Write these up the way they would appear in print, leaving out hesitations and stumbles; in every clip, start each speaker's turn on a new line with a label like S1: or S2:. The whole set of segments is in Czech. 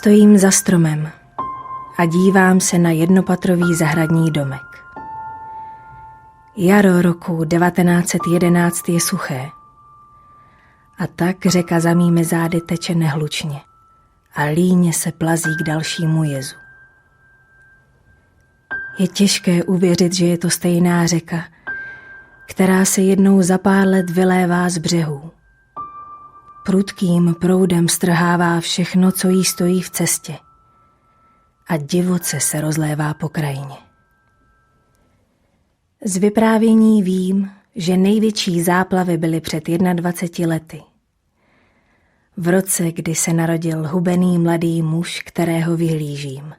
S1: Stojím za stromem a dívám se na jednopatrový zahradní domek. Jaro roku 1911 je suché a tak řeka za mými zády teče nehlučně a líně se plazí k dalšímu jezu. Je těžké uvěřit, že je to stejná řeka, která se jednou za pár let vylévá z břehů. Prudkým proudem strhává všechno, co jí stojí v cestě a divoce se rozlévá po krajině. Z vyprávění vím, že největší záplavy byly před 21 lety. V roce, kdy se narodil hubený mladý muž, kterého vyhlížím.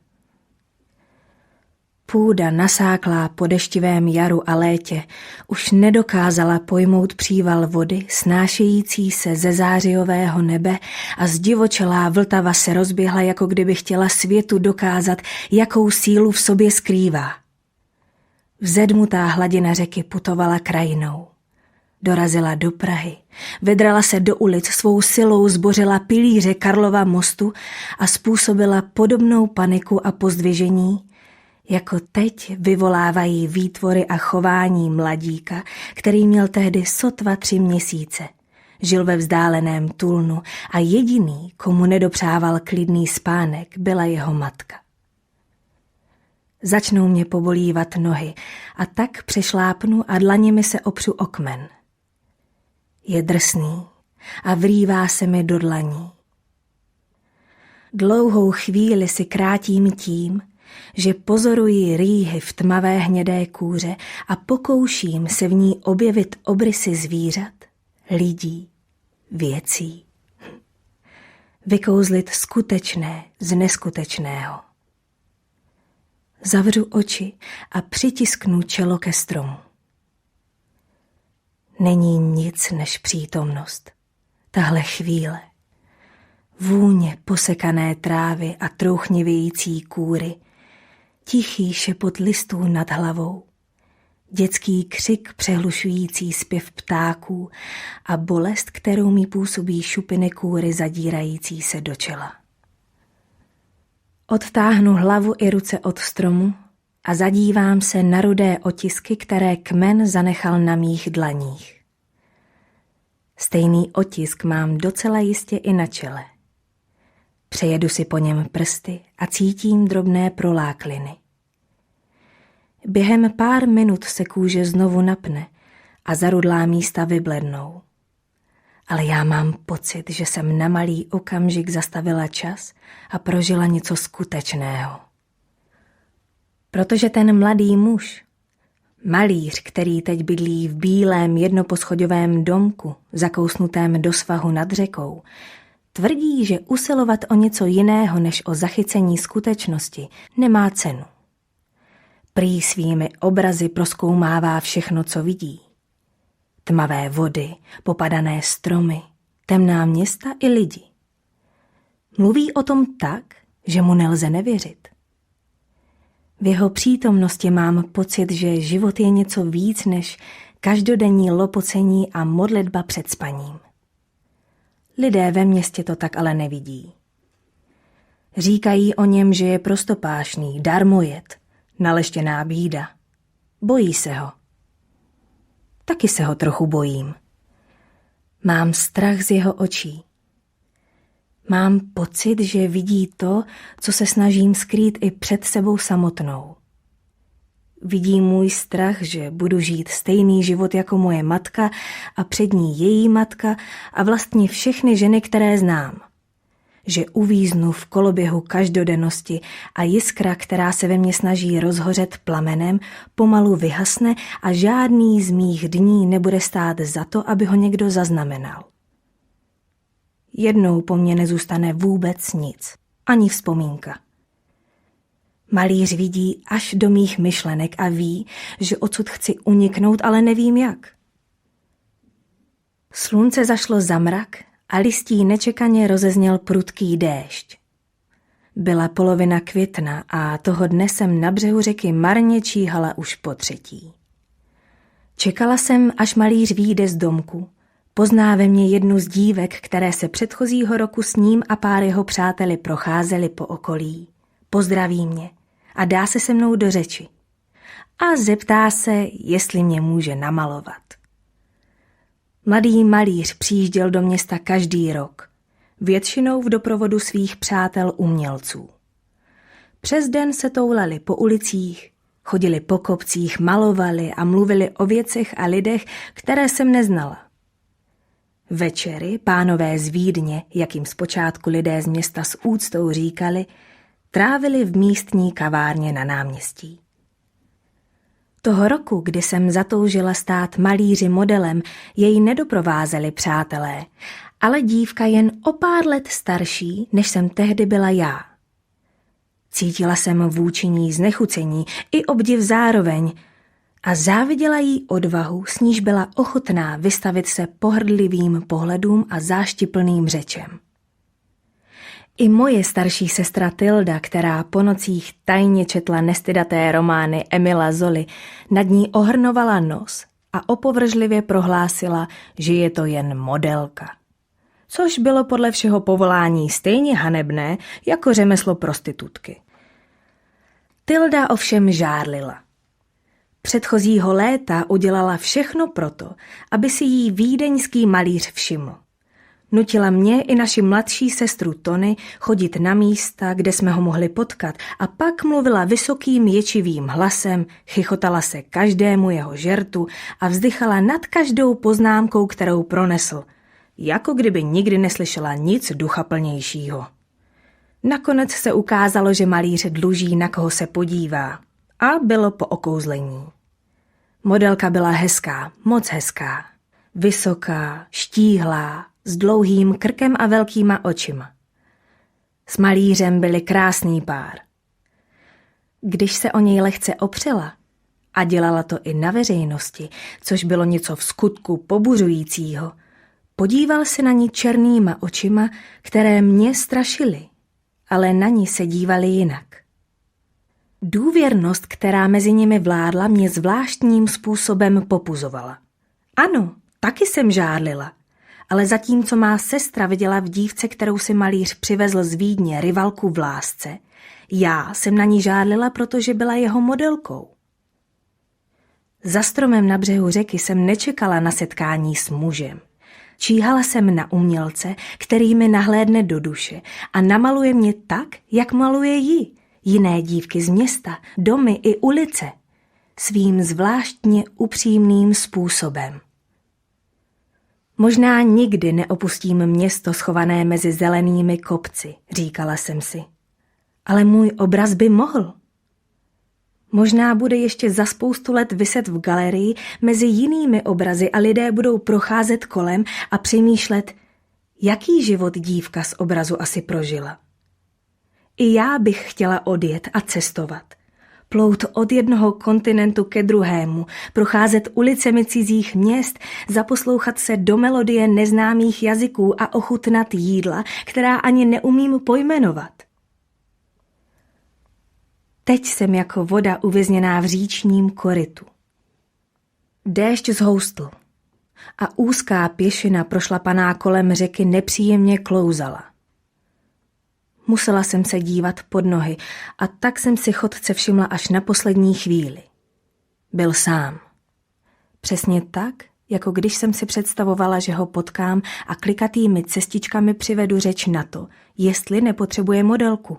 S1: Půda nasáklá po deštivém jaru a létě už nedokázala pojmout příval vody snášející se ze zářijového nebe a zdivočelá Vltava se rozběhla, jako kdyby chtěla světu dokázat, jakou sílu v sobě skrývá. Vzedmutá hladina řeky putovala krajinou. Dorazila do Prahy, vedrala se do ulic, svou silou zbořila pilíře Karlova mostu a způsobila podobnou paniku a pozdvižení, jako teď vyvolávají výtvory a chování mladíka, který měl tehdy sotva 3 měsíce. Žil ve vzdáleném Tulnu a jediný, komu nedopřával klidný spánek, byla jeho matka. Začnou mě pobolívat nohy a tak přešlápnu a dlaněmi se opřu o kmen. Je drsný a vrývá se mi do dlaní. Dlouhou chvíli si krátím tím, že pozoruji rýhy v tmavé hnědé kůře a pokouším se v ní objevit obrysy zvířat, lidí, věcí. Vykouzlit skutečné z neskutečného. Zavřu oči a přitisknu čelo ke stromu. Není nic než přítomnost. Tahle chvíle. Vůně posekané trávy a trouchnivějící kůry, tichý šepot listů nad hlavou, dětský křik přehlušující zpěv ptáků a bolest, kterou mi působí šupiny kůry zadírající se do čela. Odtáhnu hlavu i ruce od stromu a zadívám se na rudé otisky, které kmen zanechal na mých dlaních. Stejný otisk mám docela jistě i na čele. Přejedu si po něm prsty a cítím drobné prolákliny. Během pár minut se kůže znovu napne a zarudlá místa vyblednou. Ale já mám pocit, že jsem na malý okamžik zastavila čas a prožila něco skutečného. Protože ten mladý muž, malíř, který teď bydlí v bílém jednoposchodovém domku, zakousnutém do svahu nad řekou, tvrdí, že usilovat o něco jiného než o zachycení skutečnosti nemá cenu. Prý svými obrazy prozkoumává všechno, co vidí. Tmavé vody, popadané stromy, temná města i lidi. Mluví o tom tak, že mu nelze nevěřit. V jeho přítomnosti mám pocit, že život je něco víc než každodenní lopocení a modlitba před spaním. Lidé ve městě to tak ale nevidí. Říkají o něm, že je prostopášný, darmojet, naleštěná bída. Bojí se ho. Taky se ho trochu bojím. Mám strach z jeho očí. Mám pocit, že vidí to, co se snažím skrýt i před sebou samotnou. Vidí můj strach, že budu žít stejný život jako moje matka a před ní její matka a vlastně všechny ženy, které znám. Že uvíznu v koloběhu každodennosti a jiskra, která se ve mně snaží rozhořet plamenem, pomalu vyhasne a žádný z mých dní nebude stát za to, aby ho někdo zaznamenal. Jednou po mně nezůstane vůbec nic, ani vzpomínka. Malíř vidí až do mých myšlenek a ví, že odsud chci uniknout, ale nevím jak. Slunce zašlo za mrak a listí nečekaně rozezněl prudký déšť. Byla polovina května a toho dne jsem na břehu řeky marně číhala už po 3. Čekala jsem, až malíř vyjde z domku, Pozná ve mně jednu z dívek, které se předchozího roku s ním a pár jeho přáteli procházeli po okolí. Pozdraví mě a dá se mnou do řeči. A zeptá se, jestli mě může namalovat. Mladý malíř přijížděl do města každý rok, většinou v doprovodu svých přátel umělců. Přes den se toulali po ulicích, chodili po kopcích, malovali a mluvili o věcech a lidech, které jsem neznala. Večery, pánové z Vídně, jak jim zpočátku lidé z města s úctou říkali, trávili v místní kavárně na náměstí. Toho roku, kdy jsem zatoužila stát malíři modelem, jej nedoprovázeli přátelé, ale dívka jen o pár let starší, než jsem tehdy byla já. Cítila jsem vůči ní znechucení i obdiv zároveň a záviděla jí odvahu, s níž byla ochotná vystavit se pohrdlivým pohledům a záštiplným řečem. I moje starší sestra Tilda, která po nocích tajně četla nestydaté romány Emila Zoly, nad ní ohrnovala nos a opovržlivě prohlásila, že je to jen modelka. Což bylo podle všeho povolání stejně hanebné jako řemeslo prostitutky. Tilda ovšem žárlila. Předchozího léta udělala všechno proto, aby si jí vídeňský malíř všiml. Nutila mě i naši mladší sestru Tony chodit na místa, kde jsme ho mohli potkat, a pak mluvila vysokým ječivým hlasem, chichotala se každému jeho žertu a vzdychala nad každou poznámkou, kterou pronesl, jako kdyby nikdy neslyšela nic duchaplnějšího. Nakonec se ukázalo, že malíř dluží, na koho se podívá, a bylo po okouzlení. Modelka byla hezká, moc hezká, vysoká, štíhlá, s dlouhým krkem a velkýma očima. S malířem byli krásný pár. Když se o něj lehce opřela, a dělala to i na veřejnosti, což bylo něco v skutku pobuřujícího, podíval se na ní černýma očima, které mě strašily, ale na ní se dívali jinak. Důvěrnost, která mezi nimi vládla, mě zvláštním způsobem popuzovala. Ano, taky jsem žárlila, ale zatímco má sestra viděla v dívce, kterou si malíř přivezl z Vídně, rivalku v lásce, já jsem na ní žárlila, protože byla jeho modelkou. Za stromem na břehu řeky jsem nečekala na setkání s mužem. Číhala jsem na umělce, který mi nahlédne do duše a namaluje mě tak, jak maluje ji, jiné dívky z města, domy i ulice, svým zvláštně upřímným způsobem. Možná nikdy neopustím město schované mezi zelenými kopci, říkala jsem si. Ale můj obraz by mohl. Možná bude ještě za spoustu let viset v galerii mezi jinými obrazy a lidé budou procházet kolem a přemýšlet, jaký život dívka z obrazu asi prožila. I já bych chtěla odjet a cestovat. Plout od jednoho kontinentu ke druhému, procházet ulicemi cizích měst, zaposlouchat se do melodie neznámých jazyků a ochutnat jídla, která ani neumím pojmenovat. Teď jsem jako voda uvězněná v říčním korytu. Déšť zhoustl a úzká pěšina prošlapaná kolem řeky nepříjemně klouzala. Musela jsem se dívat pod nohy a tak jsem si chodce všimla až na poslední chvíli. Byl sám. Přesně tak, jako když jsem si představovala, že ho potkám a klikatými cestičkami přivedu řeč na to, jestli nepotřebuje modelku.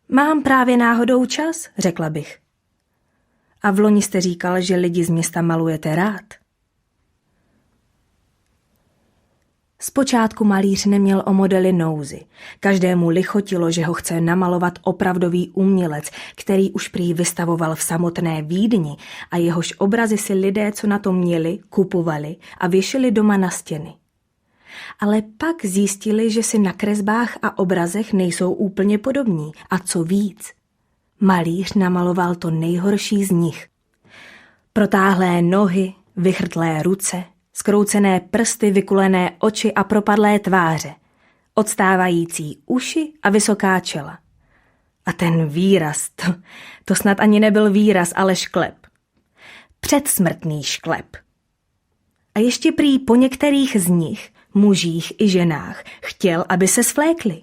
S1: Mám právě náhodou čas, řekla bych. A vloni jste říkal, že lidi z města malujete rád. Zpočátku malíř neměl o modely nouzy. Každému lichotilo, že ho chce namalovat opravdový umělec, který už prý vystavoval v samotné Vídni a jehož obrazy si lidé, co na to měli, kupovali a věšili doma na stěny. Ale pak zjistili, že si na kresbách a obrazech nejsou úplně podobní. A co víc, malíř namaloval to nejhorší z nich. Protáhlé nohy, vychrtlé ruce, zkroucené prsty, vykulené oči a propadlé tváře, odstávající uši a vysoká čela. A ten výraz, to snad ani nebyl výraz, ale šklep. Předsmrtný šklep. A ještě prý po některých z nich, mužích i ženách, chtěl, aby se svlékli.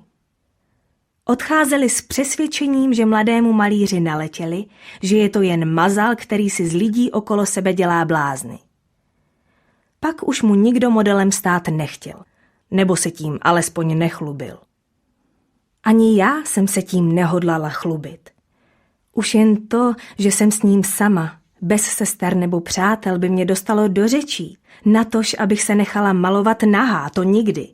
S1: Odcházeli s přesvědčením, že mladému malíři naletěli, že je to jen mazal, který si z lidí okolo sebe dělá blázny. Pak už mu nikdo modelem stát nechtěl, nebo se tím alespoň nechlubil. Ani já jsem se tím nehodlala chlubit. Už jen to, že jsem s ním sama, bez sester nebo přátel, by mě dostalo do řečí, natož, abych se nechala malovat nahá, to nikdy.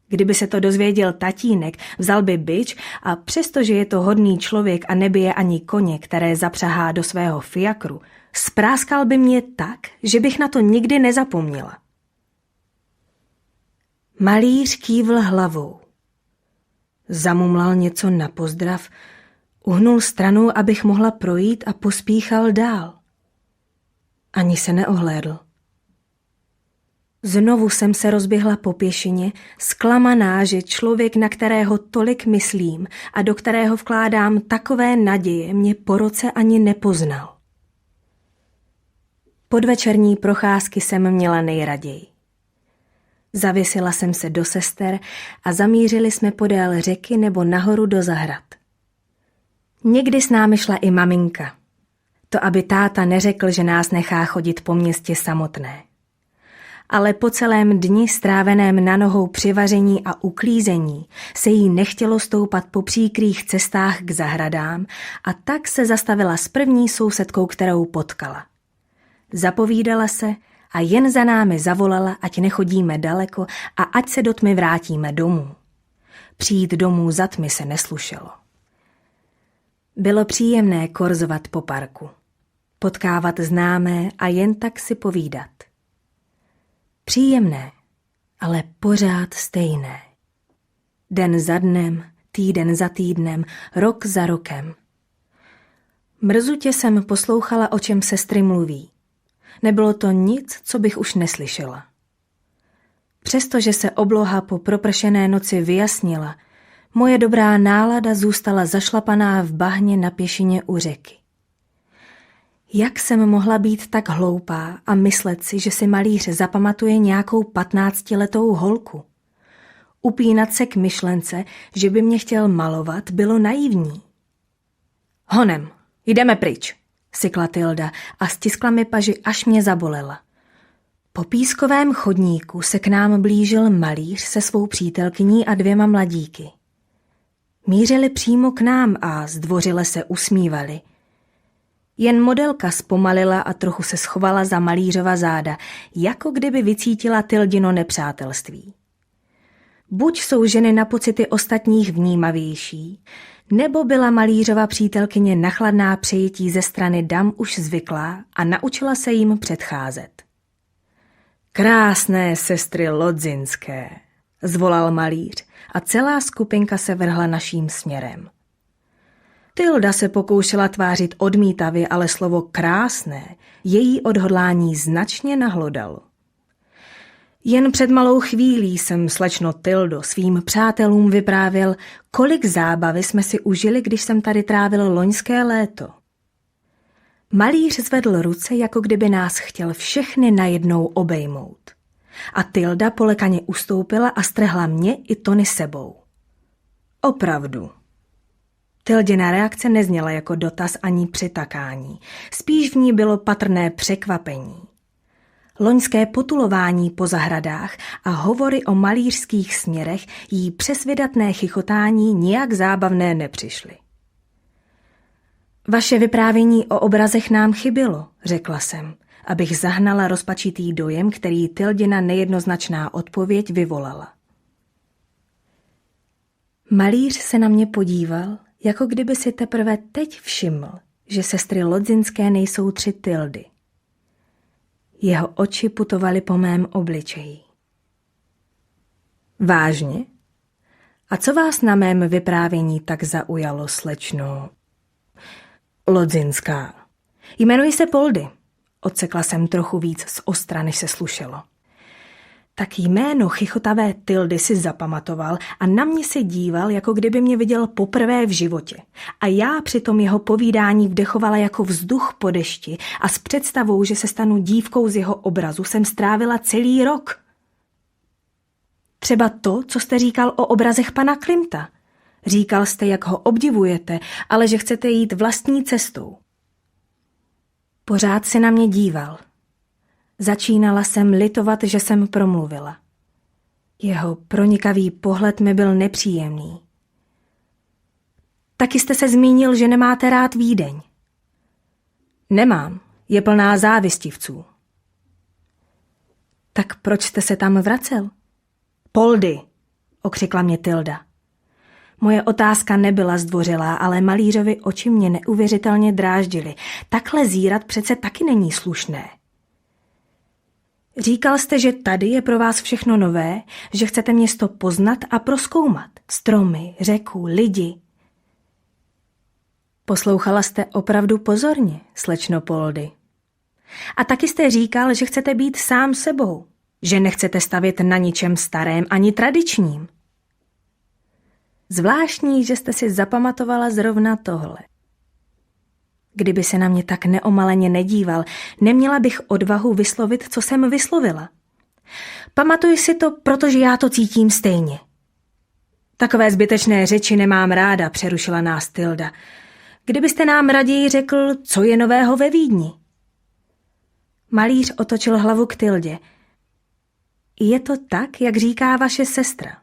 S1: Kdyby se to dozvěděl tatínek, vzal by bič a přestože je to hodný člověk a nebije ani koně, které zapřahá do svého fiakru, spráskal by mě tak, že bych na to nikdy nezapomněla. Malíř kývl hlavou. Zamumlal něco na pozdrav, uhnul stranou, abych mohla projít a pospíchal dál. Ani se neohlédl. Znovu jsem se rozběhla po pěšině, zklamaná, že člověk, na kterého tolik myslím a do kterého vkládám takové naděje, mě po roce ani nepoznal. Podvečerní procházky jsem měla nejraději. Zavěsila jsem se do sester a zamířili jsme podél řeky nebo nahoru do zahrad. Někdy s námi šla i maminka. To, aby táta neřekl, že nás nechá chodit po městě samotné. Ale po celém dni stráveném na nohou při vaření a uklízení se jí nechtělo stoupat po příkrých cestách k zahradám a tak se zastavila s první sousedkou, kterou potkala. Zapovídala se a jen za námi zavolala, ať nechodíme daleko a ať se do tmy vrátíme domů. Přijít domů za tmy se neslušelo. Bylo příjemné korzovat po parku, potkávat známé a jen tak si povídat. Příjemné, ale pořád stejné. Den za dnem, týden za týdnem, rok za rokem. Mrzutě jsem poslouchala, o čem sestry mluví. Nebylo to nic, co bych už neslyšela. Přestože se obloha po propršené noci vyjasnila, moje dobrá nálada zůstala zašlapaná v bahně na pěšině u řeky. Jak jsem mohla být tak hloupá a myslet si, že si malíř zapamatuje nějakou 15letou holku? Upínat se k myšlence, že by mě chtěl malovat, bylo naivní. Honem, jdeme pryč, sykla Tilda a stiskla mi paži, až mě zabolela. Po pískovém chodníku se k nám blížil malíř se svou přítelkyní a 2 mladíky. Mířili přímo k nám a zdvořile se usmívali. Jen modelka zpomalila a trochu se schovala za malířova záda, jako kdyby vycítila Tildino nepřátelství. Buď jsou ženy na pocity ostatních vnímavější, nebo byla malířova přítelkyně na chladná přejetí ze strany dam už zvyklá a naučila se jim předcházet. Krásné sestry Lodzinské, zvolal malíř a celá skupinka se vrhla naším směrem. Tilda se pokoušela tvářit odmítavě, ale slovo krásné její odhodlání značně nahlodalo. Jen před malou chvílí jsem, slečno Tildo, svým přátelům vyprávěl, kolik zábavy jsme si užili, když jsem tady trávil loňské léto. Malíř zvedl ruce, jako kdyby nás chtěl všechny najednou obejmout. A Tilda polekaně ustoupila a strhla mě i Tony sebou. Opravdu. Tildina reakce nezněla jako dotaz ani přitakání, spíš v ní bylo patrné překvapení. Loňské potulování po zahradách a hovory o malířských směrech jí přes vydatné chichotání nijak zábavné nepřišly. Vaše vyprávění o obrazech nám chybělo, řekla jsem, abych zahnala rozpačitý dojem, který Tildina nejednoznačná odpověď vyvolala. Malíř se na mě podíval, jako kdyby si teprve teď všiml, že sestry Lodzinské nejsou 3 Tildy. Jeho oči putovaly po mém obličeji. Vážně? A co vás na mém vyprávění tak zaujalo, slečno Lodzinská? Jmenuji se Poldy. Odsekla jsem trochu víc z ostra, než se slušelo. Tak jméno chichotavé Tildy si zapamatoval a na mě se díval, jako kdyby mě viděl poprvé v životě. A já přitom jeho povídání vdechovala jako vzduch po dešti a s představou, že se stanu dívkou z jeho obrazu, jsem strávila celý rok. Třeba to, co jste říkal o obrazech pana Klimta. Říkal jste, jak ho obdivujete, ale že chcete jít vlastní cestou. Pořád se na mě díval. Začínala jsem litovat, že jsem promluvila. Jeho pronikavý pohled mi byl nepříjemný. Taky jste se zmínil, že nemáte rád Vídeň. Nemám, je plná závistivců. Tak proč jste se tam vracel? Poldy, okřikla mě Tilda. Moje otázka nebyla zdvořilá, ale malířovi oči mě neuvěřitelně dráždily. Takhle zírat přece taky není slušné. Říkal jste, že tady je pro vás všechno nové, že chcete město poznat a prozkoumat. Stromy, řeku, lidi. Poslouchala jste opravdu pozorně, slečno Poldy. A taky jste říkal, že chcete být sám sebou, že nechcete stavět na ničem starém ani tradičním. Zvláštní, že jste si zapamatovala zrovna tohle. Kdyby se na mě tak neomaleně nedíval, neměla bych odvahu vyslovit, co jsem vyslovila. Pamatuj si to, protože já to cítím stejně. Takové zbytečné řeči nemám ráda, přerušila nás Tilda. Kdybyste nám raději řekl, co je nového ve Vídni? Malíř otočil hlavu k Tildě. Je to tak, jak říká vaše sestra.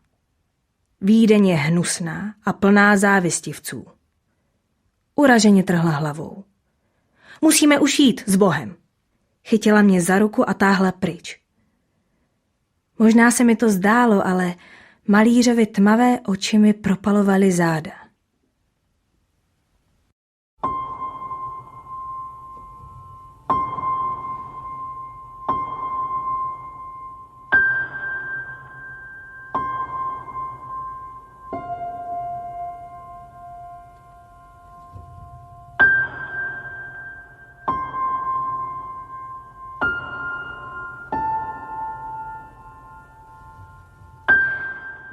S1: Vídeň je hnusná a plná závistivců. Uraženě trhla hlavou. Musíme už jít s Bohem. Chytila mě za ruku a táhla pryč. Možná se mi to zdálo, ale malířovi tmavé oči mi propalovaly záda.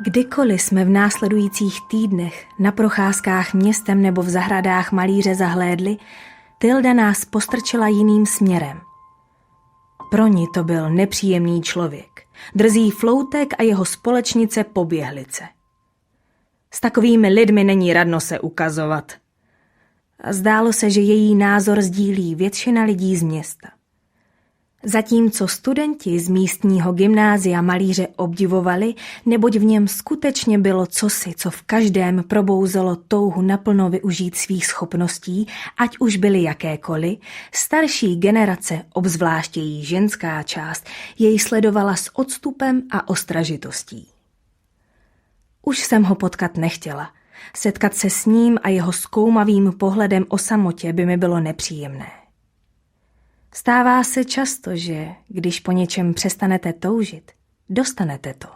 S1: Kdykoliv jsme v následujících týdnech na procházkách městem nebo v zahradách malíře zahlédli, Tilda nás postrčila jiným směrem. Pro ní to byl nepříjemný člověk, drzý floutek a jeho společnice poběhlice. S takovými lidmi není radno se ukazovat. A zdálo se, že její názor sdílí většina lidí z města. Zatímco studenti z místního gymnázia malíře obdivovali, neboť v něm skutečně bylo cosi, co v každém probouzelo touhu naplno využít svých schopností, ať už byly jakékoliv, starší generace, obzvláště její ženská část, jej sledovala s odstupem a ostražitostí. Už jsem ho potkat nechtěla. Setkat se s ním a jeho zkoumavým pohledem o samotě by mi bylo nepříjemné. Stává se často, že když po něčem přestanete toužit, dostanete to.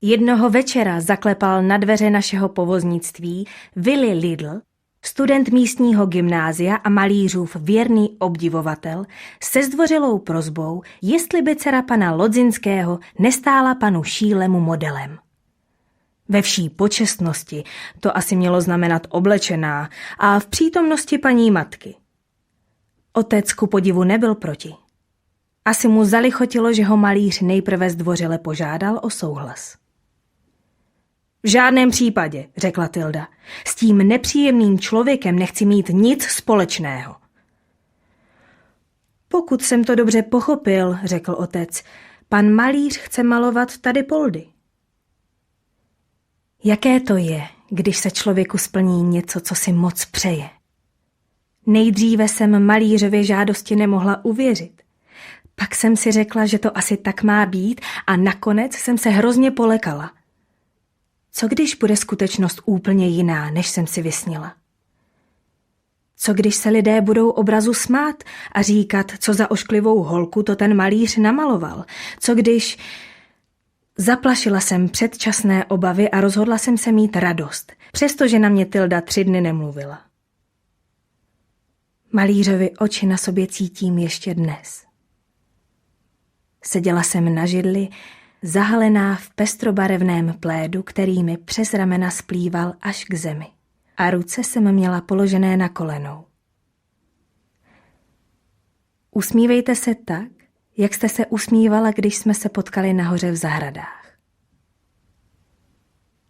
S1: Jednoho večera zaklepal na dveře našeho povoznictví Willy Lidl, student místního gymnázia a malířův věrný obdivovatel, se zdvořilou prosbou, jestli by dcera pana Lodzinského nestála panu Šílemu modelem. Ve vší počestnosti, to asi mělo znamenat oblečená, a v přítomnosti paní matky. Otec ku podivu nebyl proti. Asi mu zalichotilo, že ho malíř nejprve zdvořile požádal o souhlas. V žádném případě, řekla Tilda, s tím nepříjemným člověkem nechci mít nic společného. Pokud jsem to dobře pochopil, řekl otec, pan malíř chce malovat tady Poldy. Jaké to je, když se člověku splní něco, co si moc přeje? Nejdříve jsem malířově žádosti nemohla uvěřit. Pak jsem si řekla, že to asi tak má být a nakonec jsem se hrozně polekala. Co když bude skutečnost úplně jiná, než jsem si vysnila? Co když se lidé budou obrazu smát a říkat, co za ošklivou holku to ten malíř namaloval? Co když... Zaplašila jsem předčasné obavy a rozhodla jsem se mít radost, přestože na mě Tilda 3 dny nemluvila. Malířovi oči na sobě cítím ještě dnes. Seděla jsem na židli, zahalená v pestrobarevném plédu, který mi přes ramena splýval až k zemi. A ruce jsem měla položené na kolenou. Usmívejte se tak, jak jste se usmívala, když jsme se potkali nahoře v zahradách.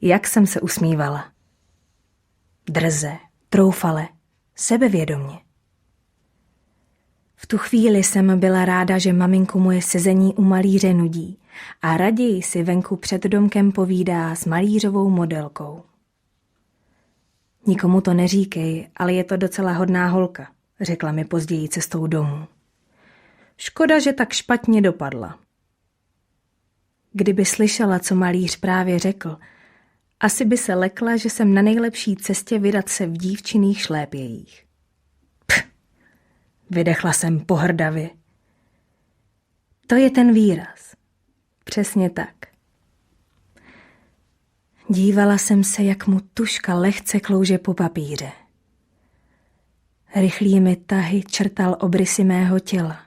S1: Jak jsem se usmívala? Drze, troufale, sebevědomě. V tu chvíli jsem byla ráda, že maminku moje sezení u malíře nudí a raději si venku před domkem povídá s malířovou modelkou. Nikomu to neříkej, ale je to docela hodná holka, řekla mi později cestou domů. Škoda, že tak špatně dopadla. Kdyby slyšela, co malíř právě řekl, asi by se lekla, že jsem na nejlepší cestě vydat se v dívčinných šlépějích. Vydechla jsem pohrdavě. To je ten výraz. Přesně tak. Dívala jsem se, jak mu tužka lehce klouže po papíře. Rychlými tahy črtal obrysy mého těla.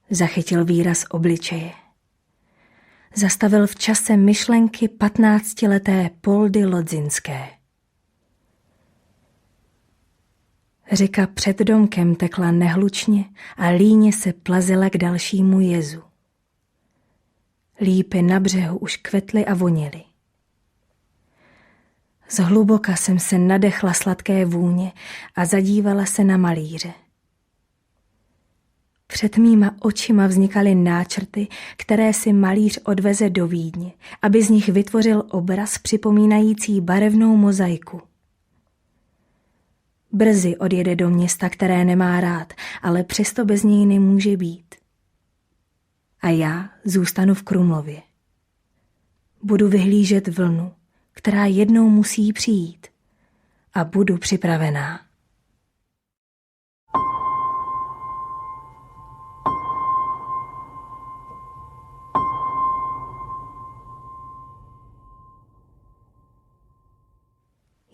S1: Zachytil výraz obličeje. Zastavil v čase myšlenky 15leté Poldy Lodzinské. Řeka před domkem tekla nehlučně a líně se plazila k dalšímu jezu. Lípy na břehu už kvetly a vonily. Zhluboka jsem se nadechla sladké vůně a zadívala se na malíře. Před mýma očima vznikaly náčrty, které si malíř odveze do Vídně, aby z nich vytvořil obraz připomínající barevnou mozaiku. Brzy odjede do města, které nemá rád, ale přesto bez něj nemůže být. A já zůstanu v Krumlově. Budu vyhlížet vlnu, která jednou musí přijít, a budu připravená.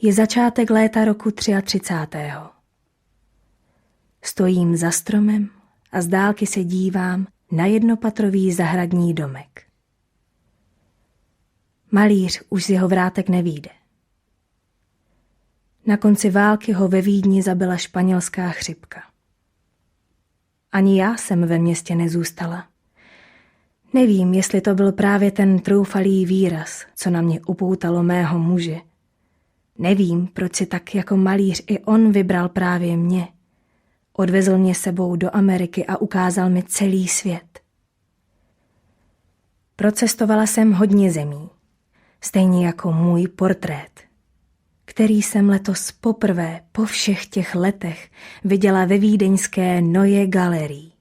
S1: Je začátek léta roku 33. Stojím za stromem a z dálky se dívám na jednopatrový zahradní domek. Malíř už z jeho vrátek nevyjde. Na konci války ho ve Vídni zabila španělská chřipka. Ani já jsem ve městě nezůstala. Nevím, jestli to byl právě ten troufalý výraz, co na mě upoutalo mého muže. Nevím, proč si tak jako malíř i on vybral právě mě. Odvezl mě sebou do Ameriky a ukázal mi celý svět. Procestovala jsem hodně zemí, stejně jako můj portrét, který jsem letos poprvé po všech těch letech viděla ve vídeňské Neue Galerii.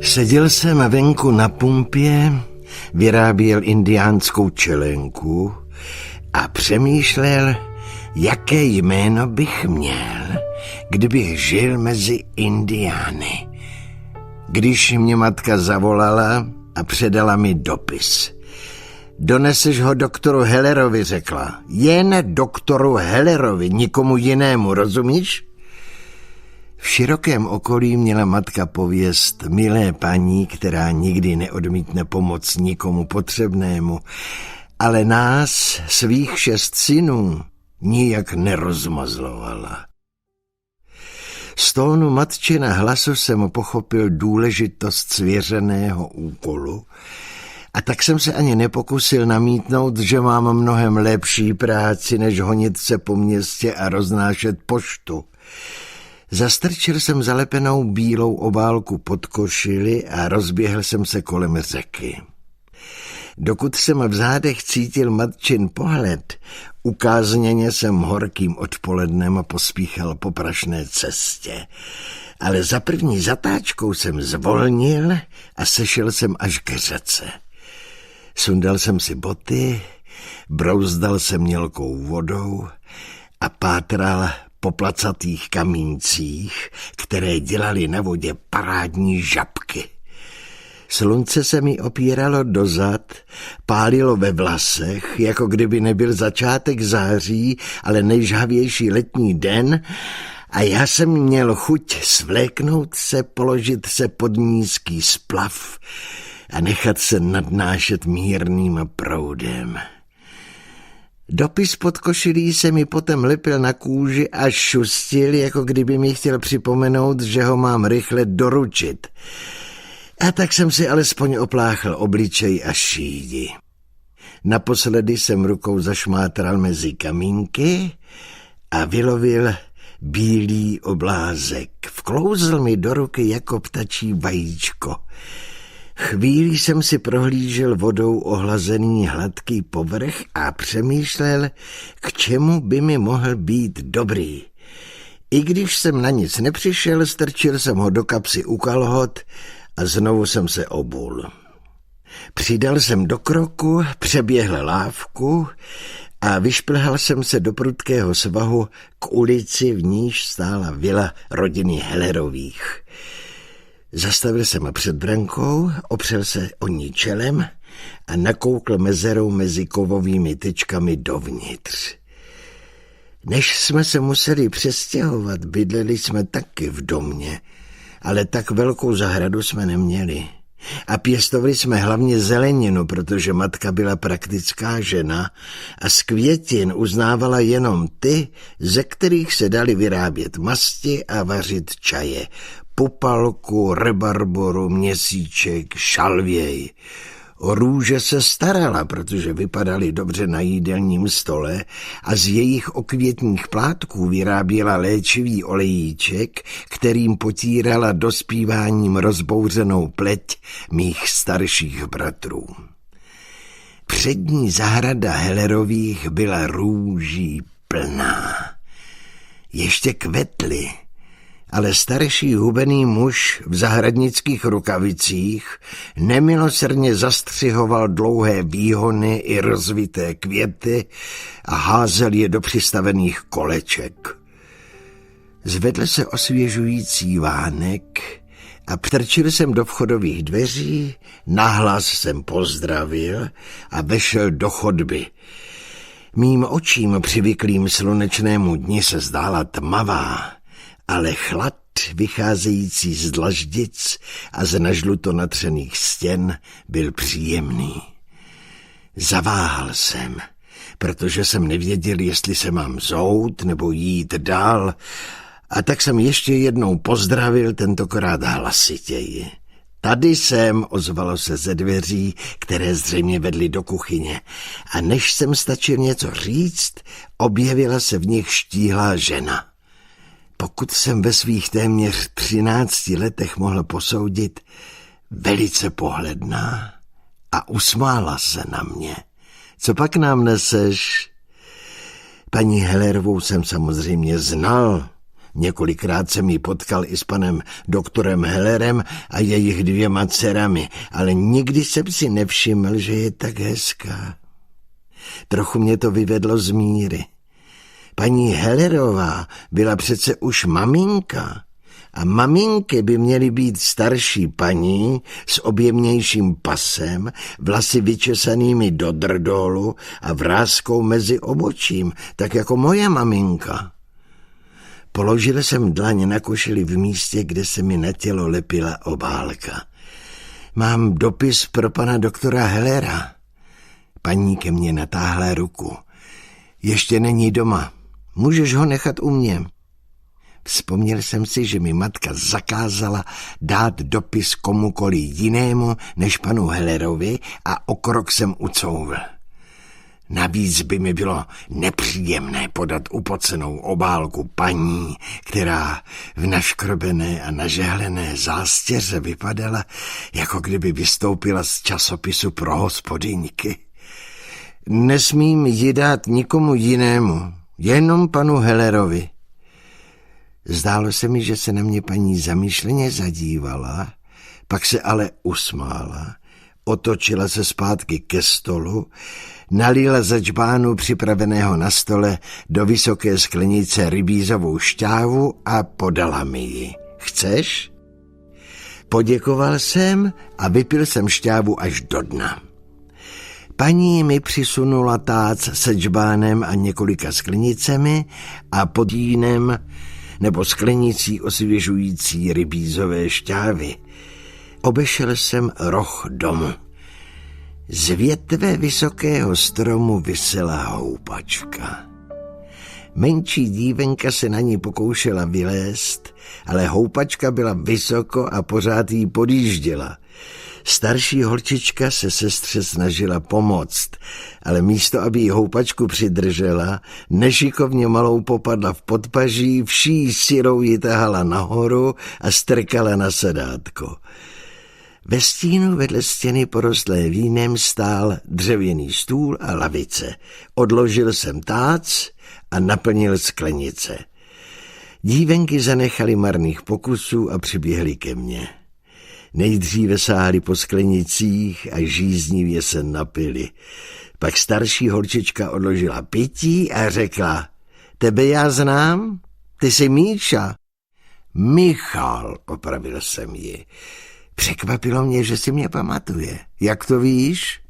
S2: Seděl jsem venku na pumpě, vyráběl indiánskou čelenku a přemýšlel, jaké jméno bych měl, kdybych žil mezi indiány. Když mě matka zavolala a předala mi dopis. Doneseš ho doktoru Hellerovi, řekla. Jen doktoru Hellerovi, nikomu jinému, rozumíš? V širokém okolí měla matka pověst milé paní, která nikdy neodmítne pomoc nikomu potřebnému, ale nás, svých 6 synů, nijak nerozmazlovala. Z tónu matčina hlasu jsem pochopil důležitost svěřeného úkolu a tak jsem se ani nepokusil namítnout, že mám mnohem lepší práci, než honit se po městě a roznášet poštu. Zastrčil jsem zalepenou bílou obálku pod košili a rozběhl jsem se kolem řeky. Dokud jsem v zádech cítil matčin pohled, ukázněně jsem horkým odpolednem pospíchal po prašné cestě. Ale za první zatáčkou jsem zvolnil a sešel jsem až k řece. Sundal jsem si boty, brouzdal jsem mělkou vodou a pátral po placatých kamíncích, které dělaly na vodě parádní žabky. Slunce se mi opíralo do zad, pálilo ve vlasech, jako kdyby nebyl začátek září, ale nejžhavější letní den, a já jsem měl chuť svléknout se, položit se pod nízký splav a nechat se nadnášet mírným proudem. Dopis pod košilí se mi potom lepil na kůži a šustil, jako kdyby mi chtěl připomenout, že ho mám rychle doručit. A tak jsem si alespoň opláchl obličej a šídi. Naposledy jsem rukou zašmátral mezi kamínky a vylovil bílý oblázek. Vklouzl mi do ruky jako ptačí vajíčko. Chvíli jsem si prohlížel vodou ohlazený hladký povrch a přemýšlel, k čemu by mi mohl být dobrý. I když jsem na nic nepřišel, strčil jsem ho do kapsy u kalhot a znovu jsem se obul. Přidal jsem do kroku, přeběhl lávku a vyšplhal jsem se do prudkého svahu k ulici, v níž stála vila rodiny Hellerových. Zastavil jsem ho před brankou, opřel se o ní čelem a nakoukl mezerou mezi kovovými tyčkami dovnitř. Než jsme se museli přestěhovat, bydleli jsme taky v domě, ale tak velkou zahradu jsme neměli. A pěstovali jsme hlavně zeleninu, protože matka byla praktická žena a z květin uznávala jenom ty, ze kterých se daly vyrábět masti a vařit čaje. Pupalku, rebarboru, měsíček, šalvěj. O růže se starala, protože vypadaly dobře na jídelním stole a z jejich okvětních plátků vyráběla léčivý olejíček, kterým potírala dospíváním rozbouřenou pleť mých starších bratrů. Přední zahrada Hellerových byla růží plná. Ještě kvetly, ale starší hubený muž v zahradnických rukavicích nemilosrdně zastřihoval dlouhé výhony i rozvité květy a házel je do přistavených koleček. Zvedl se osvěžující vánek a přtrčil jsem do vchodových dveří, nahlas jsem pozdravil a vešel do chodby. Mým očím přivyklým slunečnému dni se zdála tmavá, ale chlad vycházející z dlaždic a z nažluto natřených stěn byl příjemný. Zaváhal jsem, protože jsem nevěděl, jestli se mám zout nebo jít dál, a tak jsem ještě jednou pozdravil, tentokrát hlasitěji. Tady jsem, ozvalo se ze dveří, které zřejmě vedly do kuchyně, a než jsem stačil něco říct, objevila se v nich štíhlá žena. Pokud jsem ve svých téměř 13 letech mohl posoudit, velice pohledná, a usmála se na mě. Co pak nám neseš? Paní Hellerovou jsem samozřejmě znal. Několikrát jsem ji potkal i s panem doktorem Hellerem a jejich 2 dcerami, ale nikdy jsem si nevšiml, že je tak hezká. Trochu mě to vyvedlo z míry. Paní Hellerová byla přece už maminka a maminky by měly být starší paní s objemnějším pasem, vlasy vyčesanými do drdolu a vráskou mezi obočím, tak jako moje maminka. Položil jsem dlaň na košili v místě, kde se mi na tělo lepila obálka. Mám dopis pro pana doktora Hellera. Paní ke mně natáhla ruku. Ještě není doma. Můžeš ho nechat u mě. Vzpomněl jsem si, že mi matka zakázala dát dopis komukoliv jinému než panu Hellerovi a o krok jsem ucouvl. Navíc by mi bylo nepříjemné podat upocenou obálku paní, která v naškrobené a nažehlené zástěře vypadala, jako kdyby vystoupila z časopisu pro hospodyňky. Nesmím ji dát nikomu jinému, jenom panu Hellerovi. Zdálo se mi, že se na mě paní zamýšleně zadívala, pak se ale usmála, otočila se zpátky ke stolu, nalila ze džbánu připraveného na stole do vysoké sklenice rybízovou šťávu a podala mi ji. Chceš? Poděkoval jsem a vypil jsem šťávu až do dna. Paní mi přisunula tác se džbánem a několika sklenicemi a pod jínem nebo sklenicí osvěžující rybízové šťávy. Obešel jsem roh domu. Z větve vysokého stromu visela houpačka. Menší dívenka se na ní pokoušela vylézt, ale houpačka byla vysoko a pořád jí podjížděla. Starší holčička se sestře snažila pomoct, ale místo, aby jí houpačku přidržela, nešikovně malou popadla v podpaží, vší silou ji tahala nahoru a strkala na sedátko. Ve stínu vedle stěny porostlé vínem stál dřevěný stůl a lavice. Odložil jsem tác a naplnil sklenice. Dívenky zanechaly marných pokusů a přiběhly ke mně. Nejdříve sáhli po sklenicích a žíznivě se napili. Pak starší holčička odložila pití a řekla: tebe já znám? Ty jsi Míša? Michal, opravil jsem ji. Překvapilo mě, že si mě pamatuje. Jak to víš?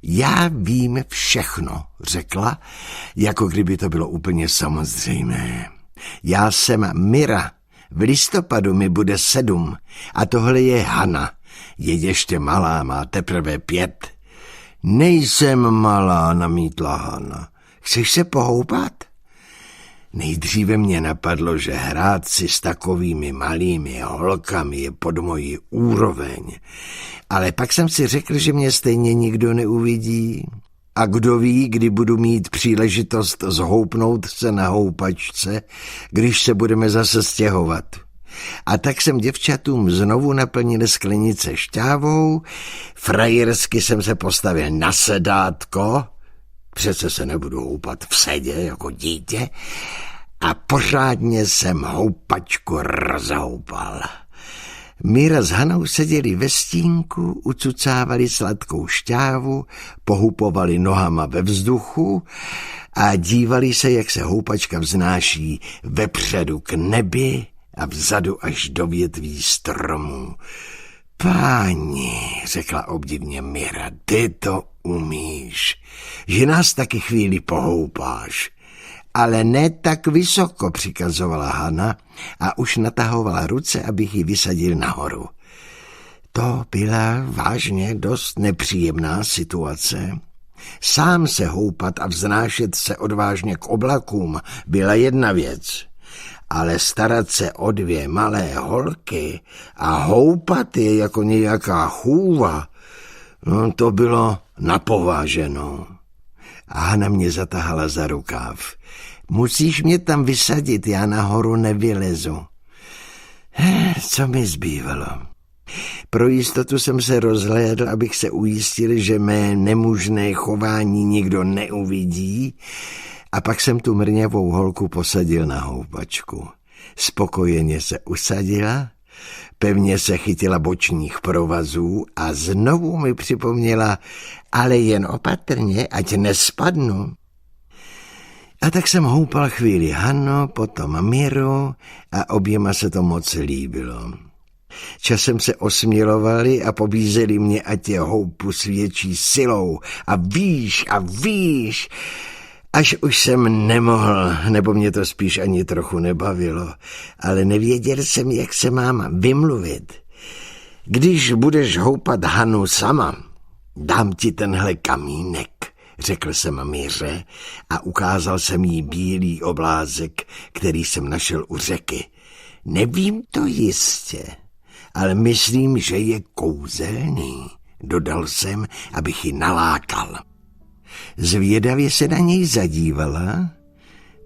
S2: Já vím všechno, řekla, jako kdyby to bylo úplně samozřejmé. Já jsem Mira. V listopadu mi bude 7 a tohle je Hana. Je ještě malá, má teprve 5. Nejsem malá, namítla Hana. Chceš se pohoupat? Nejdříve mě napadlo, že hrát si s takovými malými holkami je pod moji úroveň. Ale pak jsem si řekl, že mě stejně nikdo neuvidí. A kdo ví, kdy budu mít příležitost zhoupnout se na houpačce, když se budeme zase stěhovat. A tak jsem děvčatům znovu naplnil sklenice šťávou, frajersky jsem se postavil na sedátko, přece se nebudu houpat v sedě jako dítě, a pořádně jsem houpačku rozhoupal. Míra s Hanou seděli ve stínku, ucucávali sladkou šťávu, pohupovali nohama ve vzduchu a dívali se, jak se houpačka vznáší vepředu k nebi a vzadu až do větví stromů. Páni, řekla obdivně Míra, ty to umíš, že nás taky chvíli pohoupáš. Ale ne tak vysoko, přikazovala Hana a už natahovala ruce, abych ji vysadil nahoru. To byla vážně dost nepříjemná situace. Sám se houpat a vznášet se odvážně k oblakům byla jedna věc, ale starat se o 2 malé holky a houpat je jako nějaká chůva, no to bylo napováženou. A Hana mě zatahala za rukáv. Musíš mě tam vysadit, já nahoru nevylezu. Co mi zbývalo? Pro jistotu jsem se rozhlédl, abych se ujistil, že mé nemužné chování nikdo neuvidí, a pak jsem tu mrňavou holku posadil na houpačku. Spokojeně se usadila, pevně se chytila bočních provazů a znovu mi připomněla, ale jen opatrně, ať nespadnu. A tak jsem houpal chvíli Hanu, potom Míru a oběma se to moc líbilo. Časem se osmělovali a pobízeli mě, ať je houpu s větší silou a výš, až už jsem nemohl, nebo mě to spíš ani trochu nebavilo, ale nevěděl jsem, jak se mám vymluvit. Když budeš houpat Hanu sama, dám ti tenhle kamínek, řekl jsem Míře a ukázal jsem jí bílý oblázek, který jsem našel u řeky. Nevím to jistě, ale myslím, že je kouzelný, dodal jsem, abych ji nalákal. Zvědavě se na něj zadívala,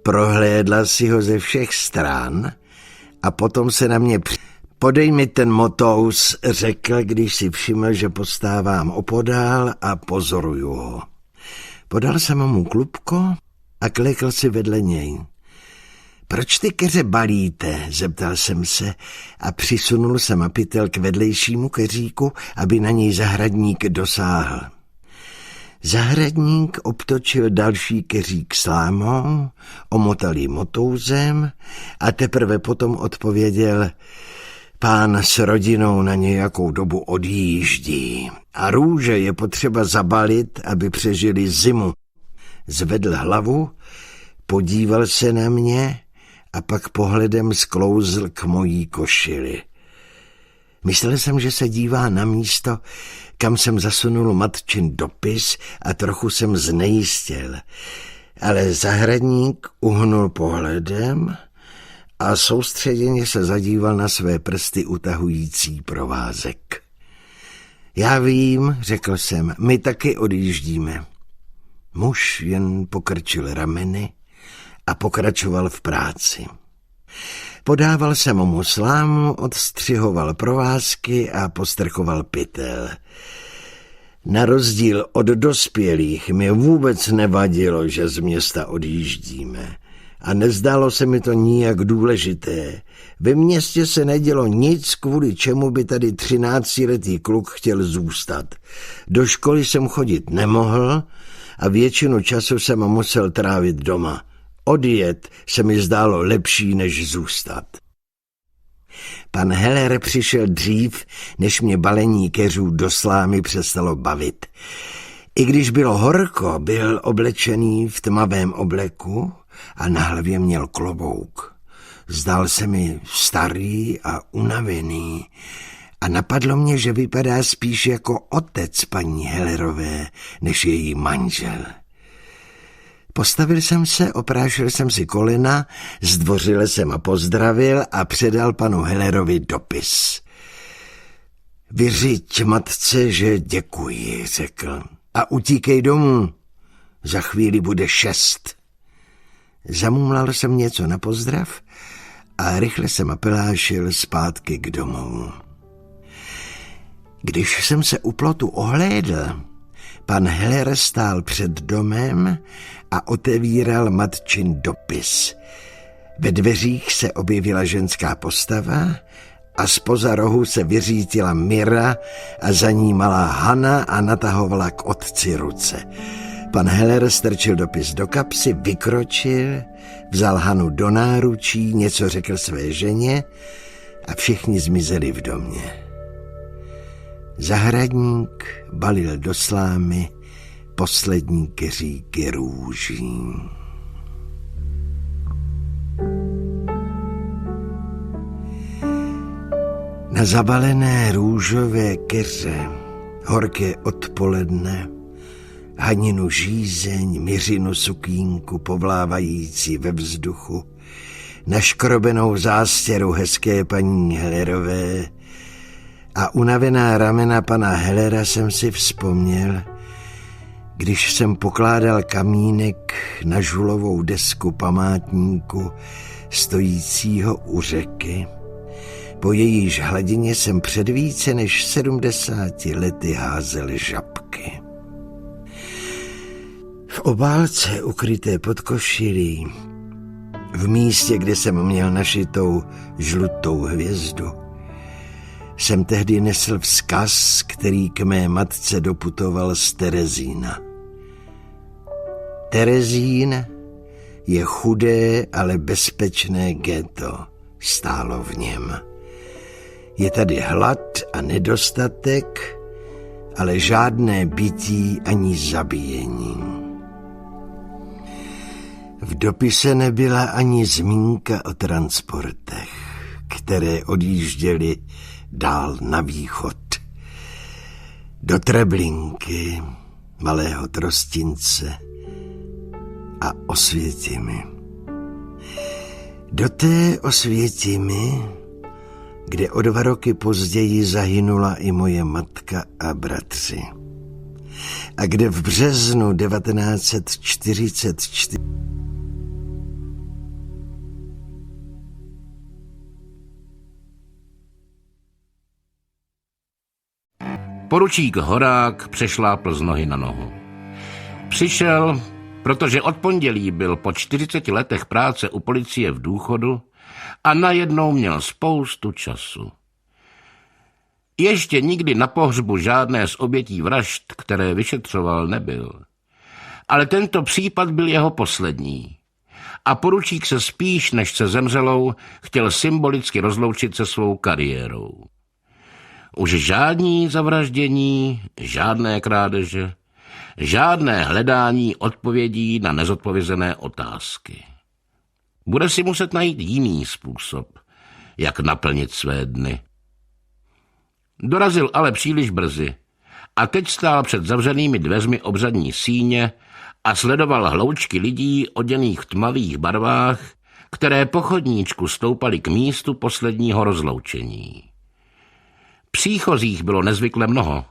S2: prohlédla si ho ze všech stran a potom se na mě podej mi ten motous, řekl, když si všiml, že postávám opodál a pozoruju ho. Podal jsem mu klubko a klekl si vedle něj. Proč ty keře balíte, zeptal jsem se a přisunul jsem pytel k vedlejšímu keříku, aby na něj zahradník dosáhl. Zahradník obtočil další keřík slámou, omotal ji motouzem a teprve potom odpověděl: Pán s rodinou na nějakou dobu odjíždí a růže je potřeba zabalit, aby přežili zimu. Zvedl hlavu, podíval se na mě a pak pohledem sklouzl k mojí košili. Myslel jsem, že se dívá na místo, kam jsem zasunul matčin dopis a trochu jsem znejistěl. Ale zahradník uhnul pohledem a soustředěně se zadíval na své prsty utahující provázek. Já vím, řekl jsem, my taky odjíždíme. Muž jen pokrčil rameny a pokračoval v práci. Podával jsem mu slámu, odstřihoval provázky a postrkoval pytel. Na rozdíl od dospělých mi vůbec nevadilo, že z města odjíždíme. A nezdálo se mi to nijak důležité. Ve městě se nedělo nic, kvůli čemu by tady 13letý kluk chtěl zůstat. Do školy jsem chodit nemohl a většinu času jsem musel trávit doma. Odjet se mi zdálo lepší, než zůstat. Pan Heller přišel dřív, než mě balení keřů do slámy přestalo bavit. I když bylo horko, byl oblečený v tmavém obleku a na hlavě měl klobouk. Zdál se mi starý a unavený a napadlo mě, že vypadá spíš jako otec paní Hellerové, než její manžel. Postavil jsem se, oprášil jsem si kolena, zdvořile jsem a pozdravil a předal panu Hellerovi dopis. Vyřiď matce, že děkuji, řekl, a utíkej domů, za chvíli bude 6. Zamumlal jsem něco na pozdrav a rychle jsem apelášil zpátky k domu. Když jsem se u plotu ohlédl, pan Heller stál před domem a otevíral matčin dopis. Ve dveřích se objevila ženská postava a zpoza rohu se vyřítila Mira a za ní malá Hana a natahovala k otci ruce. Pan Heller strčil dopis do kapsy, vykročil, vzal Hanu do náručí, něco řekl své ženě a všichni zmizeli v domě. Zahradník balil do slámy poslední keříky růží. Na zabalené růžové keře, horké odpoledne, Haninu žízeň, Miřinu sukínku povlávající ve vzduchu, naškrobenou zástěru hezké paní Hellerové a unavená ramena pana Hellera jsem si vzpomněl, když jsem pokládal kamínek na žulovou desku památníku stojícího u řeky. Po jejíž hladině jsem před více než 70 lety házel žabky. V obálce ukryté pod košilí, v místě, kde jsem měl našitou žlutou hvězdu, jsem tehdy nesl vzkaz, který k mé matce doputoval z Terezína. Terezín je chudé, ale bezpečné ghetto, stálo v něm. Je tady hlad a nedostatek, ale žádné bytí ani zabíjení. V dopise nebyla ani zmínka o transportech, které odjížděly dál na východ. Do Treblinky, Malého Trostince a Osvětimi. Do té Osvětimi, kde o 2 roky později zahynula i moje matka a bratři. A kde v březnu 1944
S3: Poručík Horák přešlápl z nohy na nohu. Přišel, protože od pondělí byl po 40 letech práce u policie v důchodu a najednou měl spoustu času. Ještě nikdy na pohřbu žádné z obětí vražd, které vyšetřoval, nebyl. Ale tento případ byl jeho poslední. a poručík se spíš než se zemřelou chtěl symbolicky rozloučit se svou kariérou. Už žádní zavraždění, žádné krádeže, žádné hledání odpovědí na nezodpovězené otázky. Bude si muset najít jiný způsob, jak naplnit své dny. Dorazil ale příliš brzy a teď stál před zavřenými dveřmi obřadní síně a sledoval hloučky lidí oděných v tmavých barvách, které po chodníčku stoupaly k místu posledního rozloučení. Příchozích bylo nezvykle mnoho.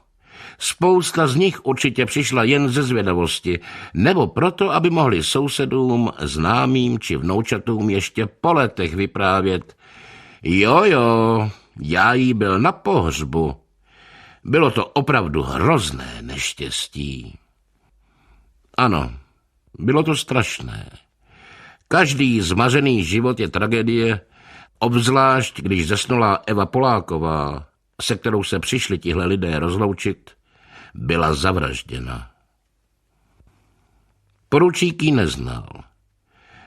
S3: Spousta z nich určitě přišla jen ze zvědavosti, nebo proto, aby mohli sousedům, známým či vnoučatům ještě po letech vyprávět: Jo, já jí byl na pohřbu. Bylo to opravdu hrozné neštěstí. Ano, bylo to strašné. Každý zmařený život je tragédie, obzvlášť když zesnulá Eva Poláková, se kterou se přišli tihle lidé rozloučit, byla zavražděna. Poručík ji neznal.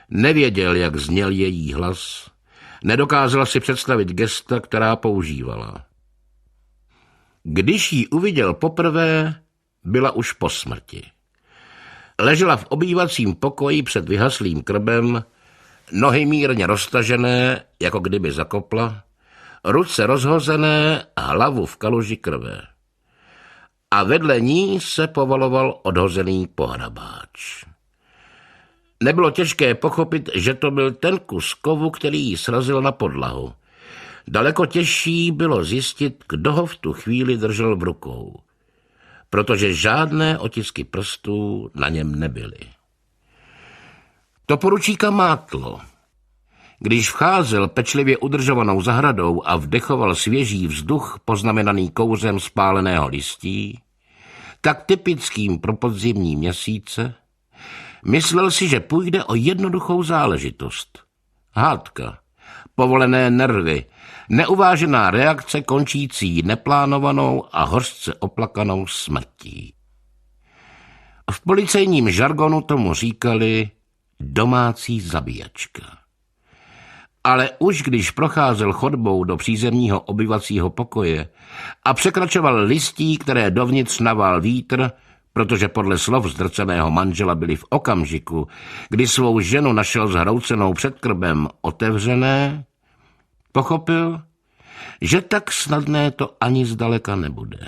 S3: Nevěděl, jak zněl její hlas, nedokázal si představit gesta, která používala. Když ji uviděl poprvé, byla už po smrti. Ležela v obývacím pokoji před vyhaslým krbem, nohy mírně roztažené, jako kdyby zakopla, ruce rozhozené, hlavu v kaluži krve. A vedle ní se povaloval odhozený pohrabáč. Nebylo těžké pochopit, že to byl ten kus kovu, který ji srazil na podlahu. Daleko těžší bylo zjistit, kdo ho v tu chvíli držel v rukou, protože žádné otisky prstů na něm nebyly. To poručíka mátlo. Když vcházel pečlivě udržovanou zahradou a vdechoval svěží vzduch poznamenaný kouřem spáleného listí, tak typickým pro podzimní měsíce, myslel si, že půjde o jednoduchou záležitost. Hádka, povolené nervy, neuvážená reakce končící neplánovanou a hořce oplakanou smrtí. V policejním žargonu tomu říkali domácí zabíjačka. Ale už když procházel chodbou do přízemního obyvacího pokoje a překračoval listí, které dovnitř naval vítr, protože podle slov zdrceného manžela byly v okamžiku, kdy svou ženu našel zhroucenou před krbem, otevřené, pochopil, že tak snadné to ani zdaleka nebude.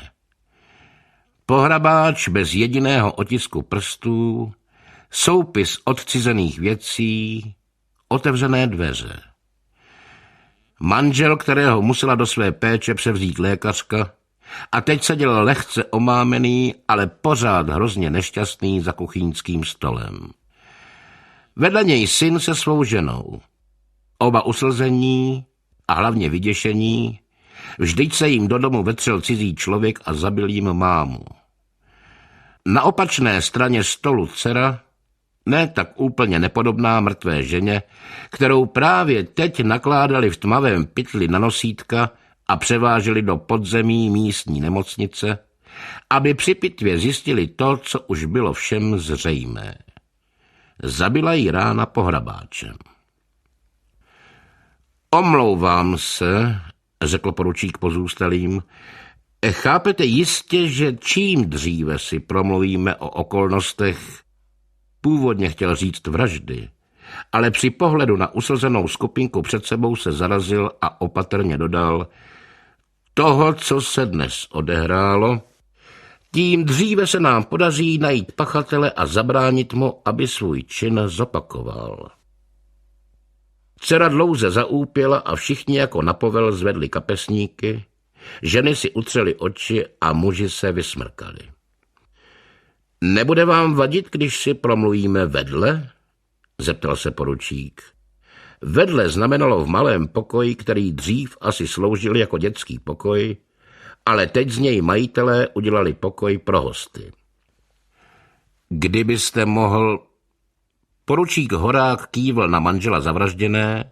S3: Pohrabáč bez jediného otisku prstů, soupis odcizených věcí, otevřené dveře. Manžel, kterého musela do své péče převzít lékařka, a teď seděl lehce omámený, ale pořád hrozně nešťastný za kuchyňským stolem. Vedle něj syn se svou ženou. Oba uslzení a hlavně vyděšení, vždyť se jim do domu vetřel cizí člověk a zabil jim mámu. Na opačné straně stolu dcera, ne tak úplně nepodobná mrtvé ženě, kterou právě teď nakládali v tmavém pytli na nosítka a převáželi do podzemí místní nemocnice, aby při pitvě zjistili to, co už bylo všem zřejmé. Zabila ji rána pohrabáčem. Omlouvám se, řekl poručík pozůstalým. Chápete jistě, že čím dříve si promluvíme o okolnostech, původně chtěl říct vraždy, ale při pohledu na uslzenou skupinku před sebou se zarazil a opatrně dodal: toho, co se dnes odehrálo, tím dříve se nám podaří najít pachatele a zabránit mu, aby svůj čin zopakoval. Dcera dlouze zaúpěla a všichni jako na povel zvedli kapesníky, ženy si utřely oči a muži se vysmrkali. Nebude vám vadit, když si promluvíme vedle? Zeptal se poručík. Vedle znamenalo v malém pokoji, který dřív asi sloužil jako dětský pokoj, ale teď z něj majitelé udělali pokoj pro hosty. Kdybyste mohl... Poručík Horák kývl na manžela zavražděné,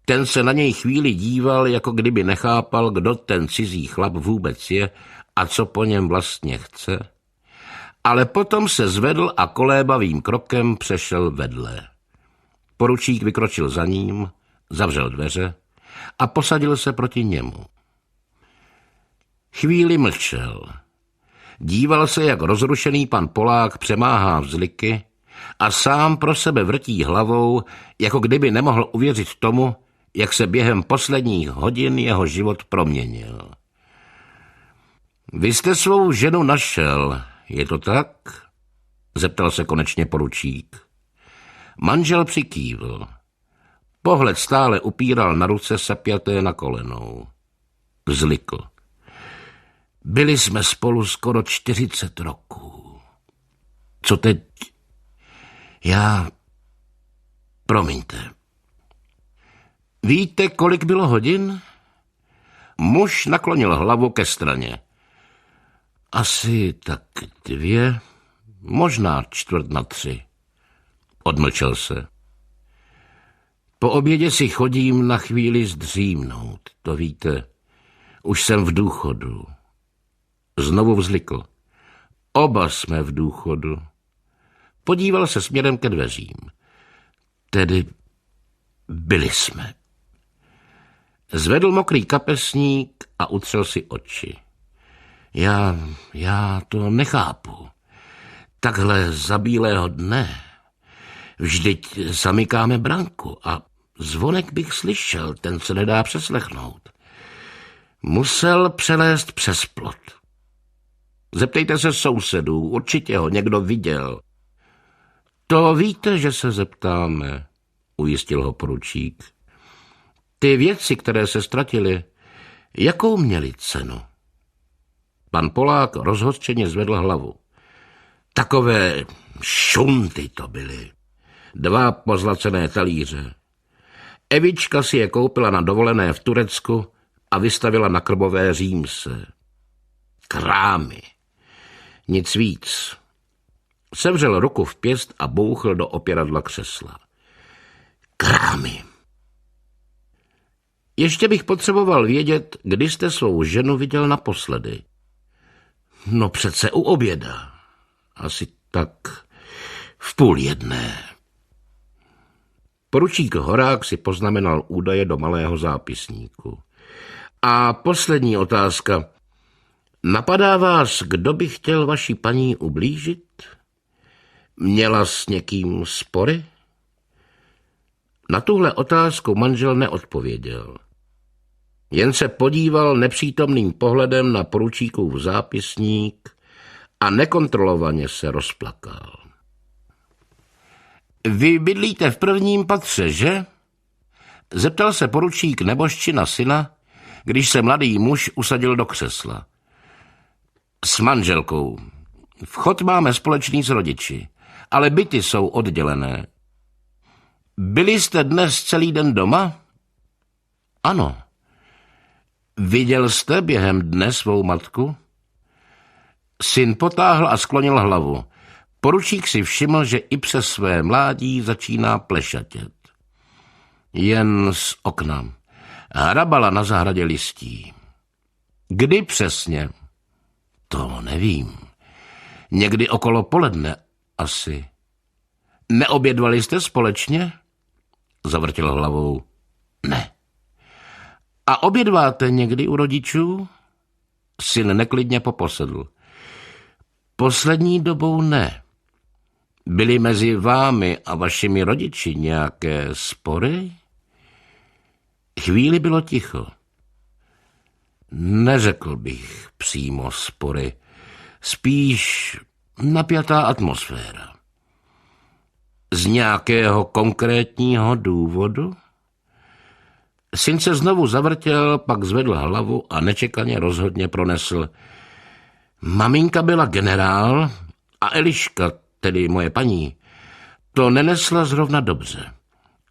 S3: ten se na něj chvíli díval, jako kdyby nechápal, kdo ten cizí chlap vůbec je a co po něm vlastně chce, ale potom se zvedl a kolébavým krokem přešel vedle. Poručík vykročil za ním, zavřel dveře a posadil se proti němu. Chvíli mlčel. Díval se, jak rozrušený pan Polák přemáhá vzliky a sám pro sebe vrtí hlavou, jako kdyby nemohl uvěřit tomu, jak se během posledních hodin jeho život proměnil. Vy jste svou ženu našel, je to tak? Zeptal se konečně poručík. Manžel přikývl. Pohled stále upíral na ruce sepjaté na kolenou. Vzlikl. Byli jsme spolu skoro 40 roků. Co teď? Promiňte. Víte, kolik bylo hodin? Muž naklonil hlavu ke straně. Asi tak 2, možná 2:45. Odmlčel se. Po obědě si chodím na chvíli zdřímnout, to víte. Už jsem v důchodu. Znovu vzlikl. Oba jsme v důchodu. Podíval se směrem ke dveřím. Tedy byli jsme. Zvedl mokrý kapesník a utřel si oči. Já to nechápu. Takhle za bílého dne. Vždyť zamykáme branku a zvonek bych slyšel, ten se nedá přeslechnout. Musel přelézt přes plot. Zeptejte se sousedů, určitě ho někdo viděl. To víte, že se zeptáme, ujistil ho poručík. Ty věci, které se ztratily, jakou měly cenu? Pan Polák rozhořčeně zvedl hlavu. Takové šunty to byly. 2 pozlacené talíře. Evička si je koupila na dovolené v Turecku a vystavila na Krbové Římse. Krámy. Nic víc. Sevřel ruku v pěst a bouchl do opěradla křesla. Krámy. Ještě bych potřeboval vědět, kdy jste svou ženu viděl naposledy. No přece u oběda. Asi tak v 12:30. Poručík Horák si poznamenal údaje do malého zápisníku. A poslední otázka. Napadá vás, kdo by chtěl vaší paní ublížit? Měla s někým spory? Na tuhle otázku manžel neodpověděl. Jen se podíval nepřítomným pohledem na poručíkův zápisník a nekontrolovaně se rozplakal. Vy bydlíte v 1. patře, že? Zeptal se poručík nebožčina syna, když se mladý muž usadil do křesla. S manželkou. Vchod máme společný s rodiči, ale byty jsou oddělené. Byli jste dnes celý den doma? Ano. Viděl jste během dne svou matku? Syn potáhl a sklonil hlavu. Poručík si všiml, že i přes své mládí začíná plešatět. Jen z okna. Hrabala na zahradě listí. Kdy přesně? To nevím. Někdy okolo poledne asi. Neobědvali jste společně? Zavrtěl hlavou. Ne. A obědváte někdy u rodičů? Syn neklidně poposedl. Poslední dobou ne. Byly mezi vámi a vašimi rodiči nějaké spory? Chvíli bylo ticho. Neřekl bych přímo spory, spíš napjatá atmosféra. Z nějakého konkrétního důvodu? Syn se znovu zavrtěl, pak zvedl hlavu a nečekaně rozhodně pronesl. Maminka byla generál a Eliška, tedy moje paní, to nenesla zrovna dobře.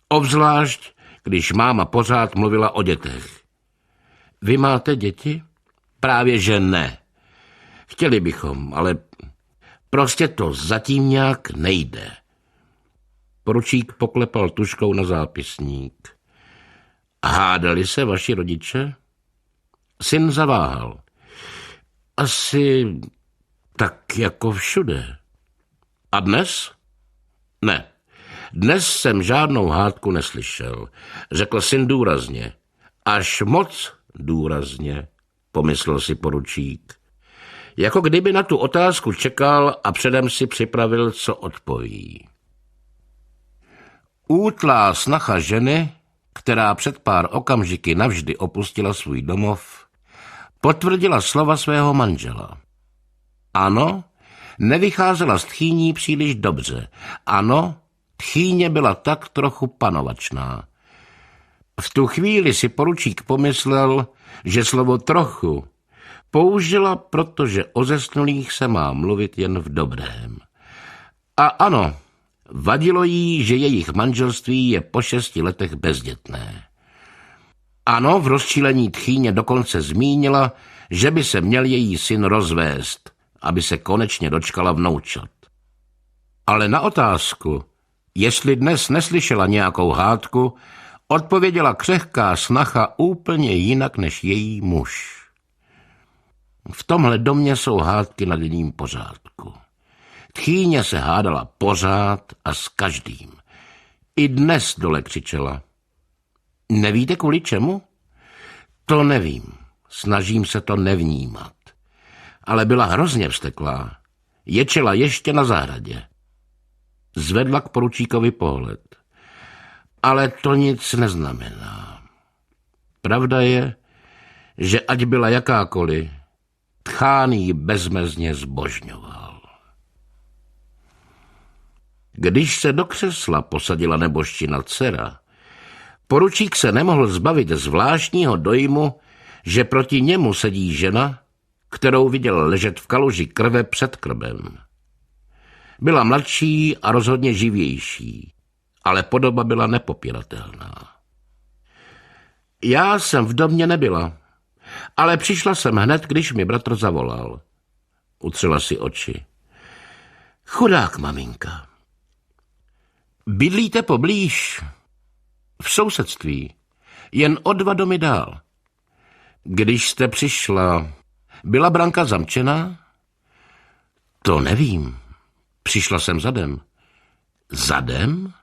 S3: Obzvlášť, když máma pořád mluvila o dětech. Vy máte děti? Právě že ne. Chtěli bychom, ale prostě to zatím nějak nejde. Poručík poklepal tužkou na zápisník. Hádali se vaši rodiče? Syn zaváhal. Asi tak jako všude. A dnes? Ne. Dnes jsem žádnou hádku neslyšel, řekl syn důrazně. Až moc důrazně, pomyslel si poručík. Jako kdyby na tu otázku čekal a předem si připravil, co odpoví. Útlá snacha ženy, která před pár okamžiky navždy opustila svůj domov, potvrdila slova svého manžela. Ano, nevycházela z tchýní příliš dobře. Ano, tchýně byla tak trochu panovačná. V tu chvíli si poručík pomyslel, že slovo trochu použila, protože o zesnulých se má mluvit jen v dobrém. A ano, vadilo jí, že jejich manželství je po 6 letech bezdětné. Ano, v rozčílení tchýně dokonce zmínila, že by se měl její syn rozvést, aby se konečně dočkala vnoučat. Ale na otázku, jestli dnes neslyšela nějakou hádku, odpověděla křehká snacha úplně jinak než její muž. V tomhle domě jsou hádky na denním pořádku. Tchýně se hádala pořád a s každým. I dnes dole křičela. Nevíte kvůli čemu? To nevím. Snažím se to nevnímat. Ale byla hrozně vzteklá. Ječela ještě na zahradě. Zvedla k poručíkovi pohled. Ale to nic neznamená. Pravda je, že ať byla jakákoliv, tchán ji bezmezně zbožňoval. Když se do křesla posadila nebožčina dcera, poručík se nemohl zbavit zvláštního dojmu, že proti němu sedí žena, kterou viděl ležet v kaluži krve před krbem. Byla mladší a rozhodně živější, ale podoba byla nepopiratelná. Já jsem v domě nebyla, ale přišla jsem hned, když mi bratr zavolal. Utřela si oči. Chudák maminka. Bydlíte poblíž? V sousedství. Jen o 2 domy dál. Když jste přišla, byla branka zamčená? To nevím. Přišla jsem zadem. Zadem?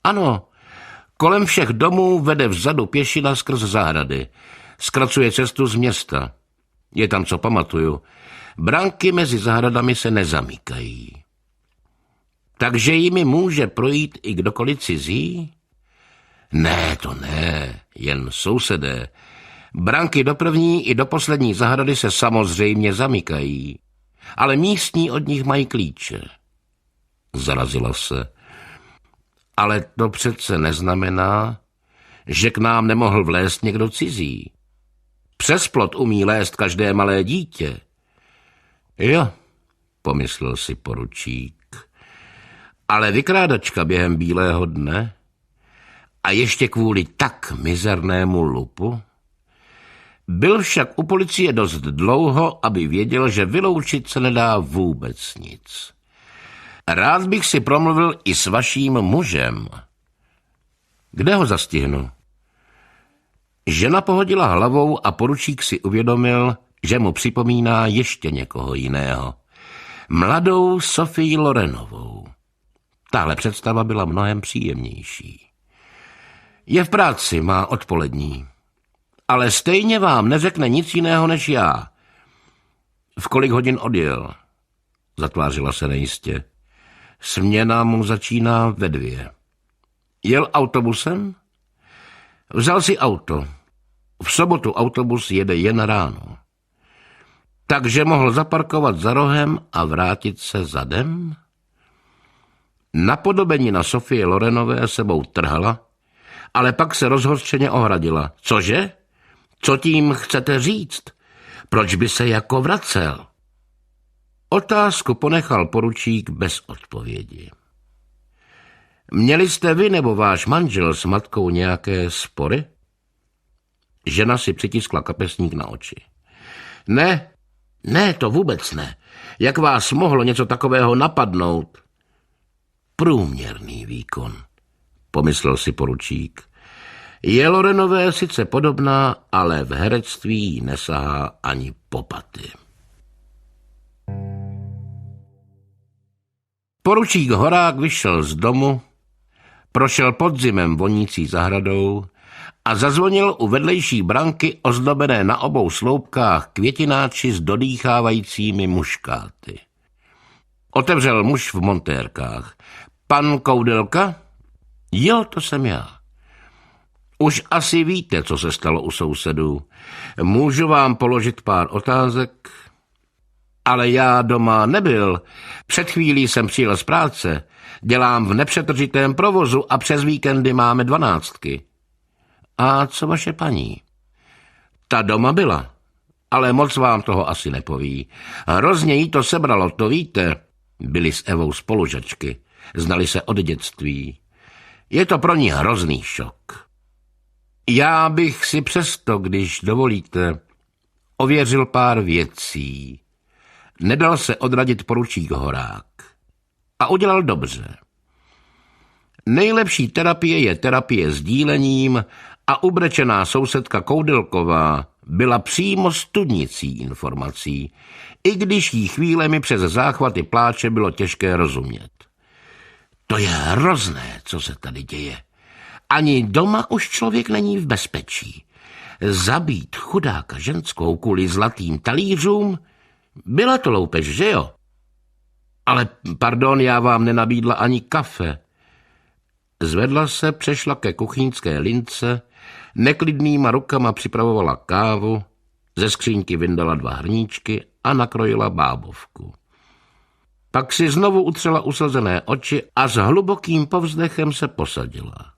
S3: Ano. Kolem všech domů vede vzadu pěšina skrz zahrady. Zkracuje cestu z města. Je tam, co pamatuju. Branky mezi zahradami se nezamykají. Takže jimi může projít i kdokoliv cizí? Ne, to ne, jen sousedé. Branky do první i do poslední zahrady se samozřejmě zamykají, ale místní od nich mají klíče. Zarazila se. Ale to přece neznamená, že k nám nemohl vlézt někdo cizí. Přes plot umí lézt každé malé dítě. Jo, pomyslel si poručík. Ale vykrádačka během bílého dne? A ještě kvůli tak mizernému lupu? Byl však u policie dost dlouho, aby věděl, že vyloučit se nedá vůbec nic. Rád bych si promluvil i s vaším mužem. Kde ho zastihnu? Žena pohodila hlavou a poručík si uvědomil, že mu připomíná ještě někoho jiného. Mladou Sofii Lorenovou. Tahle představa byla mnohem příjemnější. Je v práci, má odpolední. Ale stejně vám neřekne nic jiného než já. V kolik hodin odjel? Zatvářila se nejistě. Směna mu začíná ve 2. Jel autobusem? Vzal si auto. V sobotu autobus jede jen ráno. Takže mohl zaparkovat za rohem a vrátit se zadem? Napodobenina Sofie Lorenové sebou trhala, ale pak se rozhořčeně ohradila. Cože? Co tím chcete říct? Proč by se jako vracel? Otázku ponechal poručík bez odpovědi. Měli jste vy nebo váš manžel s matkou nějaké spory? Žena si přitiskla kapesník na oči. Ne, to vůbec ne. Jak vás mohlo něco takového napadnout? Průměrný výkon, pomyslel si poručík. Je Lorenové sice podobná, ale v herectví jí nesahá ani po paty. Poručík Horák vyšel z domu Prošel podzimem vonící zahradou a zazvonil u vedlejší branky ozdobené na obou sloupkách květináči s dodýchávajícími muškáty. Otevřel muž v montérkách. Pan Koudelka? Jo, to jsem já. Už asi víte, co se stalo u sousedů. Můžu vám položit pár otázek? Ale já doma nebyl. Před chvílí jsem přijel z práce. Dělám v nepřetržitém provozu a přes víkendy máme 12. A co vaše paní? Ta doma byla, ale moc vám toho asi nepoví. Hrozně jí to sebralo, to víte. Byli s Evou spolužačky, znali se od dětství. Je to pro ní hrozný šok. Já bych si přesto, když dovolíte, ověřil pár věcí. Nedal se odradit poručík Horák. A udělal dobře. Nejlepší terapie je terapie sdílením a ubrečená sousedka Koudelková byla přímo studnicí informací, i když jí chvílemi přes záchvaty pláče bylo těžké rozumět. To je hrozné, co se tady děje. Ani doma už člověk není v bezpečí. Zabít chudáka ženskou kvůli zlatým talířům? Byla to loupež, že jo? Ale pardon, já vám nenabídla ani kafe. Zvedla se, přešla ke kuchyňské lince, neklidnýma rukama připravovala kávu, ze skřínky vyndala 2 hrníčky a nakrojila bábovku. Pak si znovu utřela uslzené oči a s hlubokým povzdechem se posadila.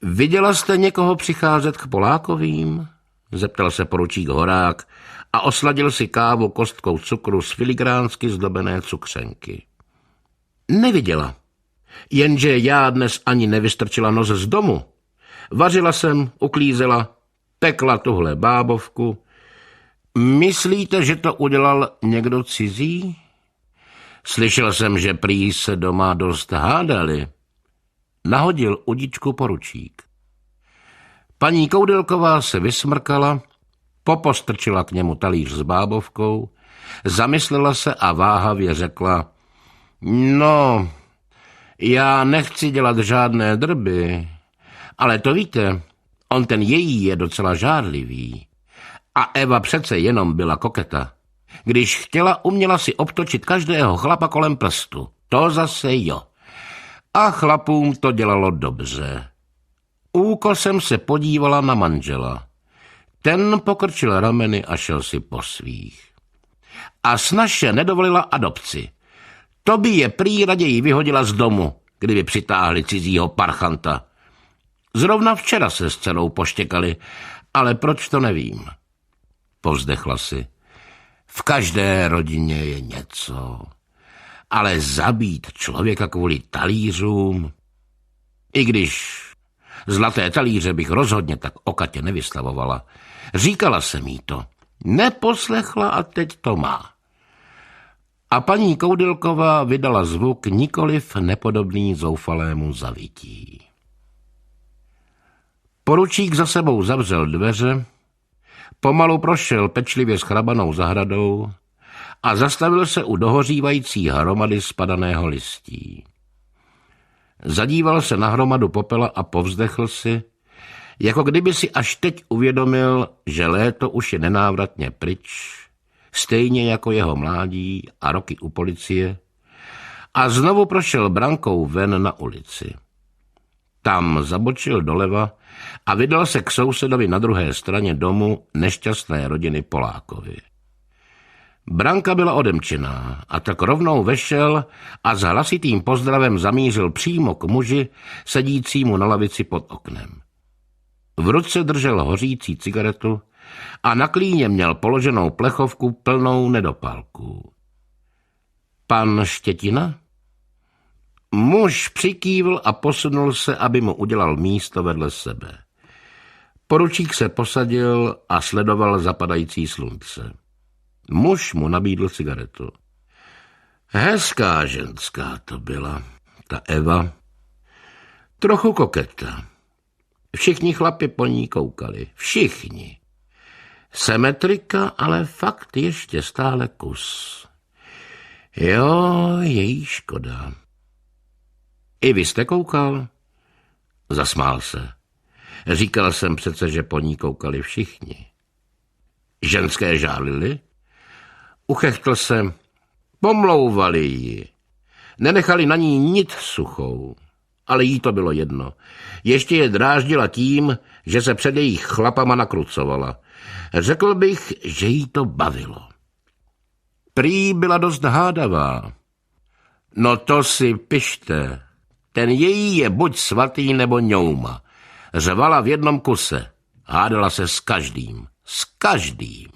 S3: Viděla jste někoho přicházet k Polákovým? Zeptal se poručík Horák a osladil si kávu kostkou cukru z filigránsky zdobené cukřenky. Neviděla, jenže já dnes ani nevystrčila nos z domu. Vařila jsem, uklízela, pekla tuhle bábovku. Myslíte, že to udělal někdo cizí? Slyšel jsem, že prý se doma dost hádali. Nahodil udičku poručík. Paní Koudelková se vysmrkala, popostrčila k němu talíř s bábovkou, zamyslela se a váhavě řekla: No, já nechci dělat žádné drby, ale to víte, on ten její je docela žárlivý. A Eva přece jenom byla koketa. Když chtěla, uměla si obtočit každého chlapa kolem prstu. To zase jo. A chlapům to dělalo dobře. Úkosem se podívala na manžela. Ten pokrčil rameny a šel si po svých. A snaše nedovolila adopci. To by je prý raději vyhodila z domu, kdyby přitáhli cizího parchanta. Zrovna včera se s dcerou poštěkali, ale proč to nevím. Povzdechla si. V každé rodině je něco. Ale zabít člověka kvůli talířům, i když zlaté talíře bych rozhodně tak okatě nevystavovala. Říkala jsem jí to. Neposlechla a teď to má. A paní Koudelková vydala zvuk nikoliv nepodobný zoufalému zavití. Poručík za sebou zavřel dveře, pomalu prošel pečlivě schrabanou zahradou a zastavil se u dohořívající hromady spadaného listí. Zadíval se na hromadu popela a povzdechl si, jako kdyby si až teď uvědomil, že léto už je nenávratně pryč, stejně jako jeho mládí a roky u policie, a znovu prošel brankou ven na ulici. Tam zabočil doleva a vydal se k sousedovi na druhé straně domu nešťastné rodiny Polákovi. Branka byla odemčená a tak rovnou vešel a s hlasitým pozdravem zamířil přímo k muži, sedícímu na lavici pod oknem. V ruce držel hořící cigaretu a na klíně měl položenou plechovku plnou nedopalků. Pan Štětina? Muž přikývl a posunul se, aby mu udělal místo vedle sebe. Poručík se posadil a sledoval zapadající slunce. Muž mu nabídl cigaretu. Hezká ženská to byla, ta Eva. Trochu koketa. Všichni chlapi po ní koukali. Všichni. Symetrika, ale fakt ještě stále kus. Jo, její škoda. I vy jste koukal? Zasmál se. Říkal jsem přece, že po ní koukali všichni. Ženské žálily? Uchechtl se. Pomlouvali ji. Nenechali na ní nic suchou. Ale jí to bylo jedno. Ještě je dráždila tím, že se před jejich chlapama nakrucovala. Řekl bych, že jí to bavilo. Prý byla dost hádavá. No to si pište. Ten její je buď svatý nebo ňouma. Řvala v jednom kuse. Hádala se s každým. S každým.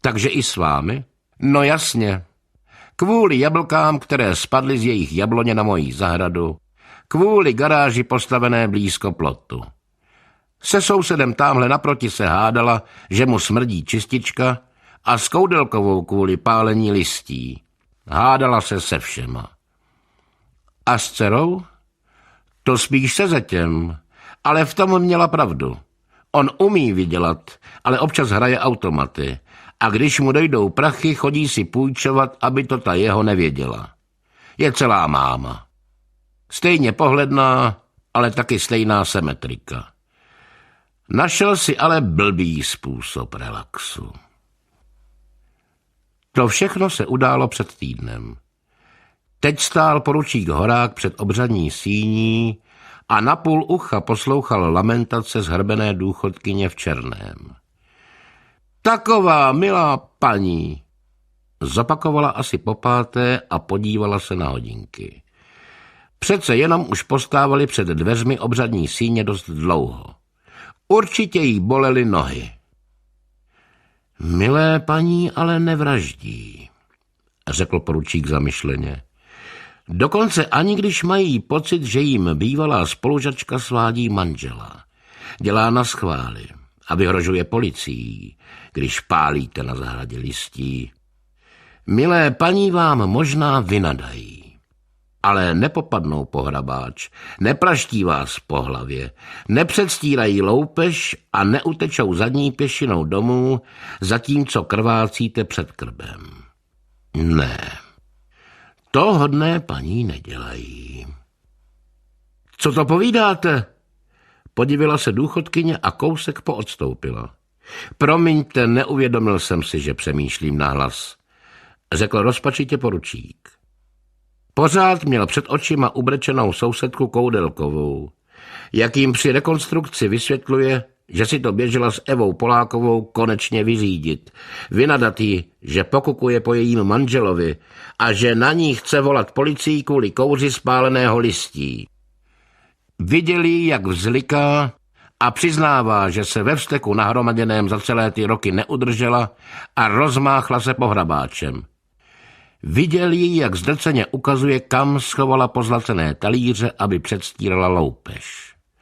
S3: Takže i s vámi? No jasně. Kvůli jablkám, které spadly z jejich jabloně na moji zahradu. Kvůli garáži postavené blízko plotu. Se sousedem támhle naproti se hádala, že mu smrdí čistička, a s Koudelkovou kvůli pálení listí. Hádala se se všema. A s dcerou? To spíš se zetěm, ale v tom měla pravdu. On umí vydělat, ale občas hraje automaty. A když mu dojdou prachy, chodí si půjčovat, aby to ta jeho nevěděla. Je celá máma. Stejně pohledná, ale taky stejná symetrika. Našel si ale blbý způsob relaxu. To všechno se událo před týdnem. Teď stál poručík Horák před obřadní síní a na půl ucha poslouchal lamentace zhrbené důchodkyně v černém. Taková milá paní, zopakovala asi popáté a podívala se na hodinky. Přece jenom už postávali před dveřmi obřadní síně dost dlouho. Určitě jí bolely nohy. Milé paní ale nevraždí, řekl poručík zamyšleně. Dokonce ani když mají pocit, že jim bývalá spolužačka svádí manžela. Dělá naschvály a vyhrožuje policií, když pálíte na zahradě listí. Milé paní vám možná vynadají, ale nepopadnou po hrabáč, nepraští vás po hlavě, nepředstírají loupež a neutečou zadní pěšinou domů, zatímco krvácíte před krbem. Ne, to hodné paní nedělají. Co to povídáte? Podivila se důchodkyně a kousek poodstoupila. Promiňte, neuvědomil jsem si, že přemýšlím nahlas, řekl rozpačitě poručík. Pořád měl před očima ubrečenou sousedku Koudelkovou, jak jim při rekonstrukci vysvětluje, že si to běžela s Evou Polákovou konečně vyřídit, vynadat jí, že pokukuje po jejím manželovi a že na ní chce volat policii kvůli kouři spáleného listí. Viděli, jak vzliká a přiznává, že se ve vzteku nahromaděném za celé ty roky neudržela a rozmáchla se po hrabáčem. Viděl ji, jak zdrceně ukazuje, kam schovala pozlacené talíře, aby předstírala loupež.